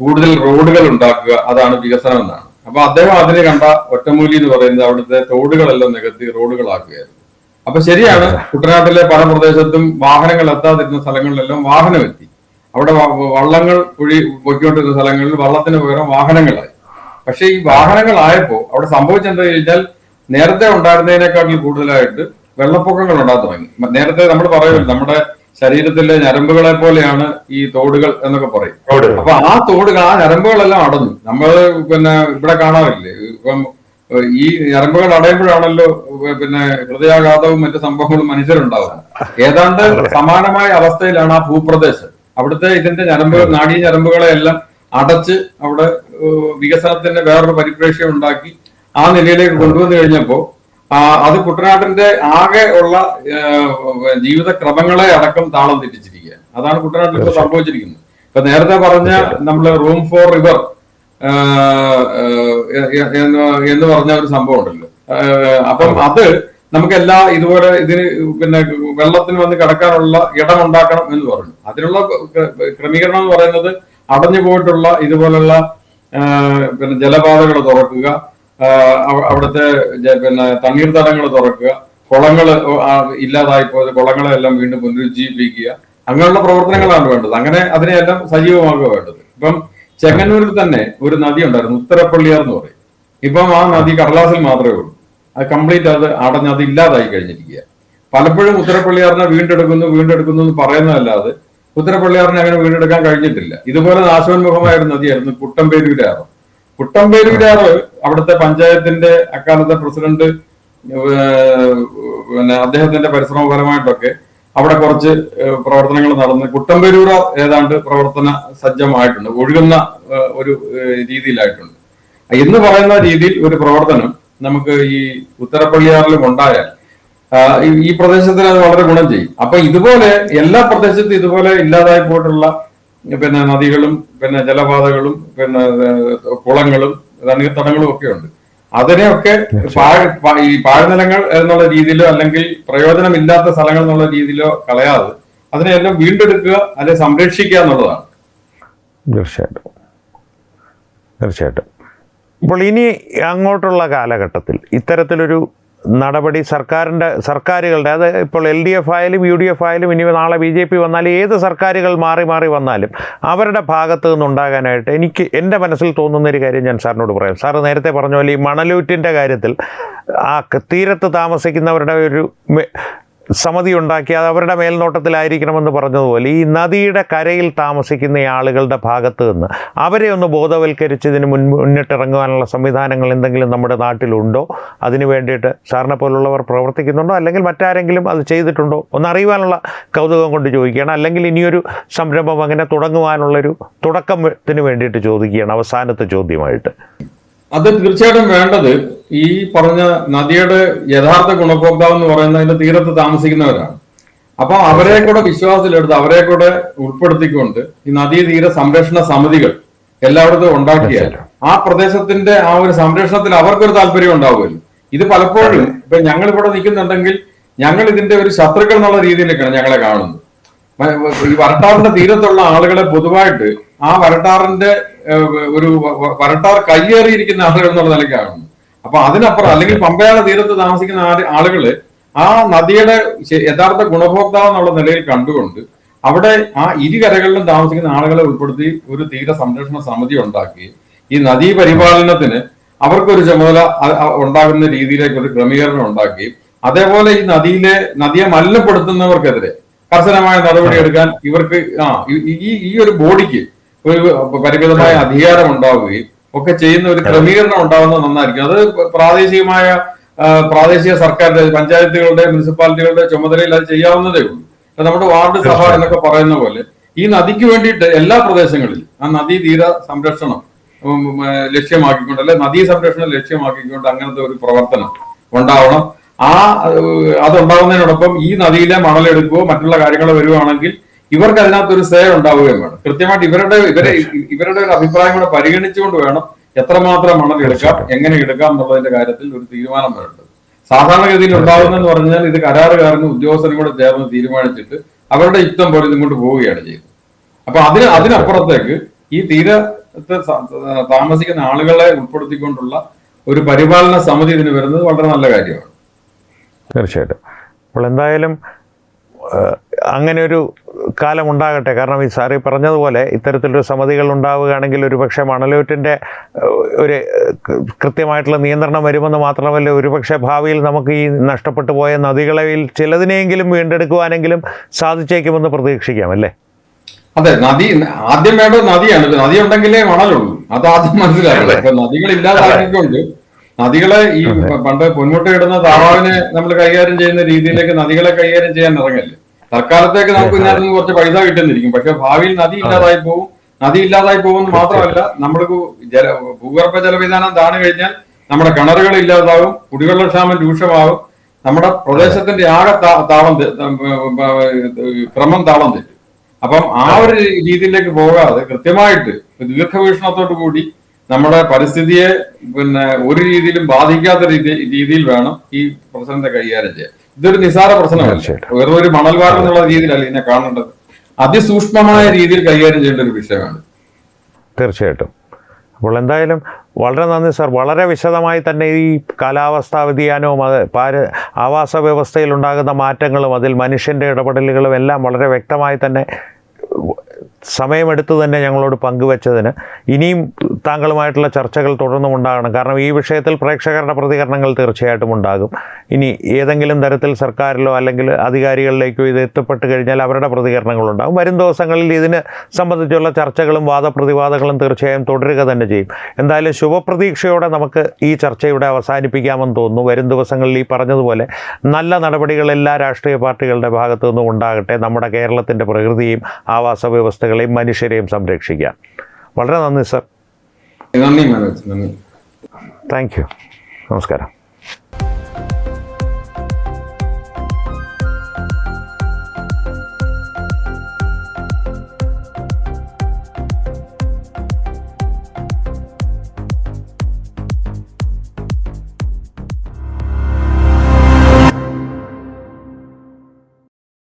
കൂടുതൽ റോഡുകൾ ഉണ്ടാക്കുക, അതാണ് വികസനം എന്നാണ്. അപ്പൊ അദ്ദേഹം അതിന് കണ്ട ഒറ്റമൂലി എന്ന് പറയുന്നത് അവിടുത്തെ തോടുകളെല്ലാം നികത്തി റോഡുകളാക്കുകയായിരുന്നു. അപ്പൊ ശരിയാണ്, കുട്ടനാട്ടിലെ പല പ്രദേശത്തും വാഹനങ്ങൾ എത്താതിരുന്ന സ്ഥലങ്ങളിലെല്ലാം വാഹനം എത്തി. അവിടെ വള്ളങ്ങൾ പൊയ്ക്കൊണ്ടിരുന്ന സ്ഥലങ്ങളിൽ വള്ളത്തിന് പകരം വാഹനങ്ങളായി. പക്ഷെ ഈ വാഹനങ്ങളായപ്പോ അവിടെ സംഭവിച്ചെന്താ കഴിഞ്ഞാൽ നേരത്തെ ഉണ്ടായിരുന്നതിനേക്കാട്ടിൽ കൂടുതലായിട്ട് വെള്ളപ്പൊക്കങ്ങൾ ഉണ്ടാകാൻ തുടങ്ങി. നേരത്തെ നമ്മൾ പറയുമല്ലോ നമ്മുടെ ശരീരത്തിലെ ഞരമ്പുകളെ പോലെയാണ് ഈ തോടുകൾ എന്നൊക്കെ പറയും. അപ്പൊ ആ തോടുകൾ, ആ ഞരമ്പുകളെല്ലാം അടഞ്ഞു. നമ്മൾ ഇവിടെ കാണാറില്ലേ, ഇപ്പം ഈ ഞരമ്പുകൾ അടയുമ്പോഴാണല്ലോ ഹൃദയാഘാതവും മറ്റു സംഭവങ്ങളും മനുഷ്യരുണ്ടാകുന്നത്. ഏതാണ്ട് സമാനമായ അവസ്ഥയിലാണ് ആ ഭൂപ്രദേശം. അവിടുത്തെ ഇതിന്റെ നാഡീ ഞരമ്പുകളെ എല്ലാം അടച്ച് അവിടെ വികസനത്തിന്റെ വേറൊരു പരിപ്രേക്ഷ്യം ഉണ്ടാക്കി ആ നിലയിലേക്ക് കൊണ്ടുവന്നു കഴിഞ്ഞപ്പോ അത് കുട്ടനാട്ടിന്റെ ആകെ ഉള്ള ജീവിതക്രമങ്ങളെ അടക്കം താളം തെറ്റിച്ചിരിക്കുകയാണ്. അതാണ് കുട്ടനാട്ടിൽ ഇപ്പോൾ സംഭവിച്ചിരിക്കുന്നത്. ഇപ്പൊ നേരത്തെ പറഞ്ഞ നമ്മള് റൂം ഫോർ റിവർ എന്ന് പറഞ്ഞ ഒരു സംഭവം ഉണ്ടല്ലോ. അപ്പം അത് നമുക്ക് ഇതുപോലെ ഇതിന് വെള്ളത്തിന് വന്ന് കിടക്കാനുള്ള ഇടം ഉണ്ടാക്കണം എന്ന് പറഞ്ഞു. അതിനുള്ള ക്രമീകരണം എന്ന് പറയുന്നത് അടഞ്ഞു പോയിട്ടുള്ള ഇതുപോലുള്ള ജലപാതകൾ തുറക്കുക, അവിടുത്തെ തണ്ണീർത്തടങ്ങൾ തുറക്കുക, കുളങ്ങൾ ഇല്ലാതായി പോയത് കുളങ്ങളെ എല്ലാം വീണ്ടും പുനരുജ്ജീവിപ്പിക്കുക, അങ്ങനെയുള്ള പ്രവർത്തനങ്ങളാണ് വേണ്ടത്. അങ്ങനെ അതിനെയെല്ലാം സജീവമാക്കുക വേണ്ടത്. ഇപ്പം ചെങ്ങന്നൂരിൽ തന്നെ ഒരു നദി ഉണ്ടായിരുന്നു, ഉത്തരപ്പള്ളിയാർ എന്ന് പറയും. ഇപ്പം ആ നദി കടലാസിൽ മാത്രമേ ഉള്ളൂ. അത് കംപ്ലീറ്റ് അത് ഇല്ലാതായി കഴിഞ്ഞിരിക്കുക. പലപ്പോഴും ഉത്തരപ്പള്ളിയാറിനെ വീണ്ടെടുക്കുന്നു എന്ന് പറയുന്നതല്ലാതെ ഉത്തരപ്പള്ളിയാറിനെ അങ്ങനെ വീണ്ടെടുക്കാൻ കഴിഞ്ഞിട്ടില്ല. ഇതുപോലെ നാശോന്മുഖമായ ഒരു നദിയായിരുന്നു കുട്ടമ്പേരൂരാറ്. കുട്ടമ്പേരൂരാറ് അവിടുത്തെ പഞ്ചായത്തിന്റെ അക്കാലത്തെ പ്രസിഡന്റ് അദ്ദേഹത്തിന്റെ പരിശ്രമപരമായിട്ടൊക്കെ അവിടെ കുറച്ച് പ്രവർത്തനങ്ങൾ നടന്ന് കുട്ടമ്പേരൂരാർ ഏതാണ്ട് പ്രവർത്തന സജ്ജമായിട്ടുണ്ട്, ഒഴുകുന്ന ഒരു രീതിയിലായിട്ടുണ്ട്. എന്ന് പറയുന്ന രീതിയിൽ ഒരു പ്രവർത്തനം നമുക്ക് ഈ ഉത്തരപ്പള്ളിയാറിലും ഉണ്ടായാൽ ഈ പ്രദേശത്തിന് അത് വളരെ ഗുണം ചെയ്യും. അപ്പൊ ഇതുപോലെ എല്ലാ പ്രദേശത്തും ഇതുപോലെ ഇല്ലാതായി പോയിട്ടുള്ള നദികളും ജലപാതകളും കുളങ്ങളും തണ്ണീർത്തടങ്ങളും ഒക്കെ ഉണ്ട്. അതിനെയൊക്കെ ഈ പാഴ്നിലങ്ങൾ എന്നുള്ള രീതിയിലോ അല്ലെങ്കിൽ പ്രയോജനമില്ലാത്ത സ്ഥലങ്ങൾ എന്നുള്ള രീതിയിലോ കളയാതെ അതിനെല്ലാം വീണ്ടെടുക്കുക, അല്ലെ സംരക്ഷിക്കുക എന്നുള്ളതാണ്. തീർച്ചയായിട്ടും. അപ്പോൾ ഇനി അങ്ങോട്ടുള്ള കാലഘട്ടത്തിൽ ഇത്തരത്തിലൊരു നടപടി സർക്കാരുകളുടെ, അത് ഇപ്പോൾ LDF ആയാലും UDF ആയാലും ഇനി നാളെ BJP വന്നാലും ഏത് സർക്കാരുകൾ മാറി മാറി വന്നാലും അവരുടെ ഭാഗത്തു നിന്നുണ്ടാകാനായിട്ട് എൻ്റെ മനസ്സിൽ തോന്നുന്നൊരു കാര്യം ഞാൻ സാറിനോട് പറയാം. സാറ് നേരത്തെ പറഞ്ഞ പോലെ ഈ മണലൂറ്റിൻ്റെ കാര്യത്തിൽ ആ തീരത്ത് താമസിക്കുന്നവരുടെ ഒരു സമിതി ഉണ്ടാക്കി അത് അവരുടെ മേൽനോട്ടത്തിലായിരിക്കണമെന്ന് പറഞ്ഞതുപോലെ ഈ നദിയുടെ കരയിൽ താമസിക്കുന്ന ആളുകളുടെ ഭാഗത്ത് നിന്ന് അവരെ ഒന്ന് ബോധവൽക്കരിച്ചതിന് മുന്നിട്ടിറങ്ങുവാനുള്ള സംവിധാനങ്ങൾ എന്തെങ്കിലും നമ്മുടെ നാട്ടിലുണ്ടോ? അതിന് വേണ്ടിയിട്ട് സാറിനെ പോലുള്ളവർ പ്രവർത്തിക്കുന്നുണ്ടോ? അല്ലെങ്കിൽ മറ്റാരെങ്കിലും അത് ചെയ്തിട്ടുണ്ടോ? ഒന്നറിയുവാനുള്ള കൗതുകം കൊണ്ട് ചോദിക്കുകയാണ്. അല്ലെങ്കിൽ ഇനിയൊരു സംരംഭം അങ്ങനെ തുടങ്ങുവാനുള്ളൊരു തുടക്കത്തിന് വേണ്ടിയിട്ട് ചോദിക്കുകയാണ് അവസാനത്തെ ചോദ്യമായിട്ട്. അത് തീർച്ചയായിട്ടും വേണ്ടത് ഈ പറഞ്ഞ നദിയുടെ യഥാർത്ഥ ഗുണഭോക്താവ് എന്ന് പറയുന്നത് അതിന്റെ തീരത്ത് താമസിക്കുന്നവരാണ്. അപ്പൊ അവരെ കൂടെ വിശ്വാസത്തിലെടുത്ത് അവരെ കൂടെ ഉൾപ്പെടുത്തിക്കൊണ്ട് ഈ നദീതീര സംരക്ഷണ സമിതികൾ എല്ലായിടത്തും ഉണ്ടാക്കിയാൽ ആ പ്രദേശത്തിന്റെ ആ ഒരു സംരക്ഷണത്തിൽ അവർക്കൊരു താല്പര്യം ഉണ്ടാവുമല്ലോ. ഇത് പലപ്പോഴും ഇപ്പൊ ഞങ്ങൾ ഇവിടെ നിൽക്കുന്നുണ്ടെങ്കിൽ ഞങ്ങൾ ഇതിന്റെ ഒരു ശത്രുക്കൾ എന്നുള്ള രീതിയിലേക്കാണ് ഞങ്ങളെ കാണുന്നത്. ഈ വരട്ടാറിന്റെ തീരത്തുള്ള ആളുകളെ പൊതുവായിട്ട് ആ വരട്ടാറിന്റെ വരട്ടാർ കയ്യേറിയിരിക്കുന്ന ആളുകൾ എന്നുള്ള നിലയ്ക്ക് കാണുന്നു. അപ്പൊ അതിനപ്പുറം അല്ലെങ്കിൽ പമ്പയാള തീരത്ത് താമസിക്കുന്ന ആളുകള് ആ നദിയുടെ യഥാർത്ഥ ഗുണഭോക്താവ് എന്നുള്ള നിലയിൽ കണ്ടുകൊണ്ട് അവിടെ ആ ഇരുകരകളിലും താമസിക്കുന്ന ആളുകളെ ഉൾപ്പെടുത്തി ഒരു തീര സംരക്ഷണ സമിതി ഉണ്ടാക്കി ഈ നദീ പരിപാലനത്തിന് അവർക്കൊരു ചുമതല ഉണ്ടാകുന്ന രീതിയിലേക്ക് ഒരു ക്രമീകരണം ഉണ്ടാക്കി അതേപോലെ ഈ നദിയെ മലിനപ്പെടുത്തുന്നവർക്കെതിരെ കർശനമായ നടപടിയെടുക്കാൻ ഇവർക്ക് ഈ ഒരു ബോഡിക്ക് ഒരു പരിമിതമായ അധികാരം ഉണ്ടാവുകയും ഒക്കെ ചെയ്യുന്ന ഒരു ക്രമീകരണം ഉണ്ടാവുന്നത് നന്നായിരിക്കും. അത് പ്രാദേശിക സർക്കാരിന്റെ പഞ്ചായത്തുകളുടെ മുനിസിപ്പാലിറ്റികളുടെ ചുമതലയിൽ അത് ചെയ്യാവുന്നതേ ഉള്ളൂ. നമ്മുടെ വാർഡ് സഭ എന്നൊക്കെ പറയുന്ന പോലെ ഈ നദിക്ക് വേണ്ടിയിട്ട് എല്ലാ പ്രദേശങ്ങളിലും ആ നദീതീര സംരക്ഷണം ലക്ഷ്യമാക്കിക്കൊണ്ട് അല്ലെ നദീ സംരക്ഷണം ലക്ഷ്യമാക്കിക്കൊണ്ട് അങ്ങനത്തെ ഒരു പ്രവർത്തനം ഉണ്ടാവണം. അതുണ്ടാവുന്നതിനോടൊപ്പം ഈ നദിയിലെ മണലെടുക്കുകയോ മറ്റുള്ള കാര്യങ്ങളോ വരുവാണെങ്കിൽ ഇവർക്ക് അതിനകത്തൊരു സേ ഉണ്ടാവുകയും വേണം. കൃത്യമായിട്ട് ഇവരുടെ ഒരു അഭിപ്രായം കൂടെ പരിഗണിച്ചുകൊണ്ട് വേണം എത്രമാത്രം മണൽ എടുക്കാം, എങ്ങനെ എടുക്കാം എന്നുള്ളതിന്റെ കാര്യത്തിൽ ഒരു തീരുമാനം വരേണ്ടത്. സാധാരണഗതിയിൽ ഉണ്ടാകുന്നതെന്ന് പറഞ്ഞാൽ ഇത് കരാറുകാരനും ഉദ്യോഗസ്ഥനും കൂടെ ചേർന്ന് തീരുമാനിച്ചിട്ട് അവരുടെ യുക്തം പോലെ ഇതുകൊണ്ട് പോവുകയാണ് ചെയ്യുന്നത്. അപ്പൊ അതിനപ്പുറത്തേക്ക് ഈ തീരത്ത് താമസിക്കുന്ന ആളുകളെ ഉൾപ്പെടുത്തിക്കൊണ്ടുള്ള ഒരു പരിപാലന സമിതി ഇതിന് വരുന്നത് വളരെ നല്ല കാര്യമാണ്. തീർച്ചയായിട്ടും. അപ്പോൾ എന്തായാലും അങ്ങനെ ഒരു കാലം ഉണ്ടാകട്ടെ. കാരണം ഈ സാറി പറഞ്ഞതുപോലെ ഇത്തരത്തിലൊരു സമിതികൾ ഉണ്ടാവുകയാണെങ്കിൽ ഒരുപക്ഷെ മണലൂറ്റിൻ്റെ ഒരു കൃത്യമായിട്ടുള്ള നിയന്ത്രണം വരുമെന്ന് മാത്രമല്ല, ഒരുപക്ഷെ ഭാവിയിൽ നമുക്ക് ഈ നഷ്ടപ്പെട്ടു പോയ നദികളിൽ ചിലതിനെങ്കിലും വീണ്ടെടുക്കുവാനെങ്കിലും സാധിച്ചേക്കുമെന്ന് പ്രതീക്ഷിക്കാം അല്ലേ? അതെ, നദി ആദ്യം വേണ്ടത് നദിയാണ്. നദി ഉണ്ടെങ്കിലേ മണലുള്ളൂ, അത് ആദ്യം മനസ്സിലാക്കുക. അപ്പൊ നദികൾ ഇല്ലാതാക്കിക്കൊണ്ട് നദികളെ ഈ പണ്ട് പൊന്മുട്ട ഇടുന്ന താറാവിനെ നമ്മൾ കൈകാര്യം ചെയ്യുന്ന രീതിയിലേക്ക് നദികളെ കൈകാര്യം ചെയ്യാൻ ഇറങ്ങല്ലേ. തൽക്കാലത്തേക്ക് നമുക്ക് ഇതിനകത്ത് നിന്ന് കുറച്ച് പൈസ കിട്ടുന്നിരിക്കും, പക്ഷെ ഭാവിയിൽ നദി ഇല്ലാതായി പോകും. നദി ഇല്ലാതായി പോകുമെന്ന് മാത്രമല്ല, നമ്മൾക്ക് ഭൂഗർഭ ജലവിധാനം താണു കഴിഞ്ഞാൽ നമ്മുടെ കിണറുകൾ ഇല്ലാതാവും, കുടിവെള്ളക്ഷാമം രൂക്ഷമാകും, നമ്മുടെ പ്രദേശത്തിന്റെ ആകെ ക്രമം താളം തെറ്റും. അപ്പം ആ ഒരു രീതിയിലേക്ക് പോകാതെ കൃത്യമായിട്ട് ദീർഘവീക്ഷണത്തോടു കൂടി നമ്മുടെ പരിസ്ഥിതിയെ ഒരു രീതിയിലും ബാധിക്കാത്ത രീതിയിൽ വേണം ഈ പ്രശ്നത്തെ കൈകാര്യം ചെയ്യാൻ. ഇതൊരു നിസാര പ്രശ്നമല്ല, വെറും ഒരു മണൽവാരം എന്നുള്ള രീതിയിലല്ല ഇതിനെ കാണേണ്ടത്. അതിസൂക്ഷ്മമായ രീതിയിൽ കൈകാര്യം ചെയ്യേണ്ട ഒരു വിഷയമാണ്. തീർച്ചയായിട്ടും. അപ്പോൾ എന്തായാലും വളരെ നന്ദി സാർ. വളരെ വിശദമായി തന്നെ ഈ കാലാവസ്ഥാ വ്യതിയാനവും ആവാസ വ്യവസ്ഥയിൽ ഉണ്ടാകുന്ന മാറ്റങ്ങളും അതിൽ മനുഷ്യൻ്റെ ഇടപെടലുകളും എല്ലാം വളരെ വ്യക്തമായി തന്നെ സമയമെടുത്ത് തന്നെ ഞങ്ങളോട് പങ്കുവച്ചതിന് ഇനിയും താങ്കളുമായിട്ടുള്ള ചർച്ചകൾ തുടർന്നും ഉണ്ടാകണം. കാരണം ഈ വിഷയത്തിൽ പ്രേക്ഷകരുടെ പ്രതികരണങ്ങൾ തീർച്ചയായിട്ടും ഉണ്ടാകും. ഇനി ഏതെങ്കിലും തരത്തിൽ സർക്കാരിലോ അല്ലെങ്കിൽ അധികാരികളിലേക്കോ ഇത് എത്തപ്പെട്ട് കഴിഞ്ഞാൽ അവരുടെ പ്രതികരണങ്ങളുണ്ടാകും. വരും ദിവസങ്ങളിൽ ഇതിന് സംബന്ധിച്ചുള്ള ചർച്ചകളും വാദപ്രതിവാദങ്ങളും തീർച്ചയായും തുടരുക തന്നെ ചെയ്യും. എന്തായാലും ശുഭപ്രതീക്ഷയോടെ നമുക്ക് ഈ ചർച്ച ഇവിടെ അവസാനിപ്പിക്കാമെന്ന് തോന്നുന്നു. വരും ദിവസങ്ങളിൽ ഈ പറഞ്ഞതുപോലെ നല്ല നടപടികൾ എല്ലാ രാഷ്ട്രീയ പാർട്ടികളുടെ ഭാഗത്തു നിന്നും ഉണ്ടാകട്ടെ. നമ്മുടെ കേരളത്തിൻ്റെ പ്രകൃതിയും ആവാസ വ്യവസ്ഥകളെയും മനുഷ്യരെയും സംരക്ഷിക്കാൻ. വളരെ നന്ദി സർ. നന്ദി മനോജ്, നന്ദി. Thank you. നമസ്കാരം.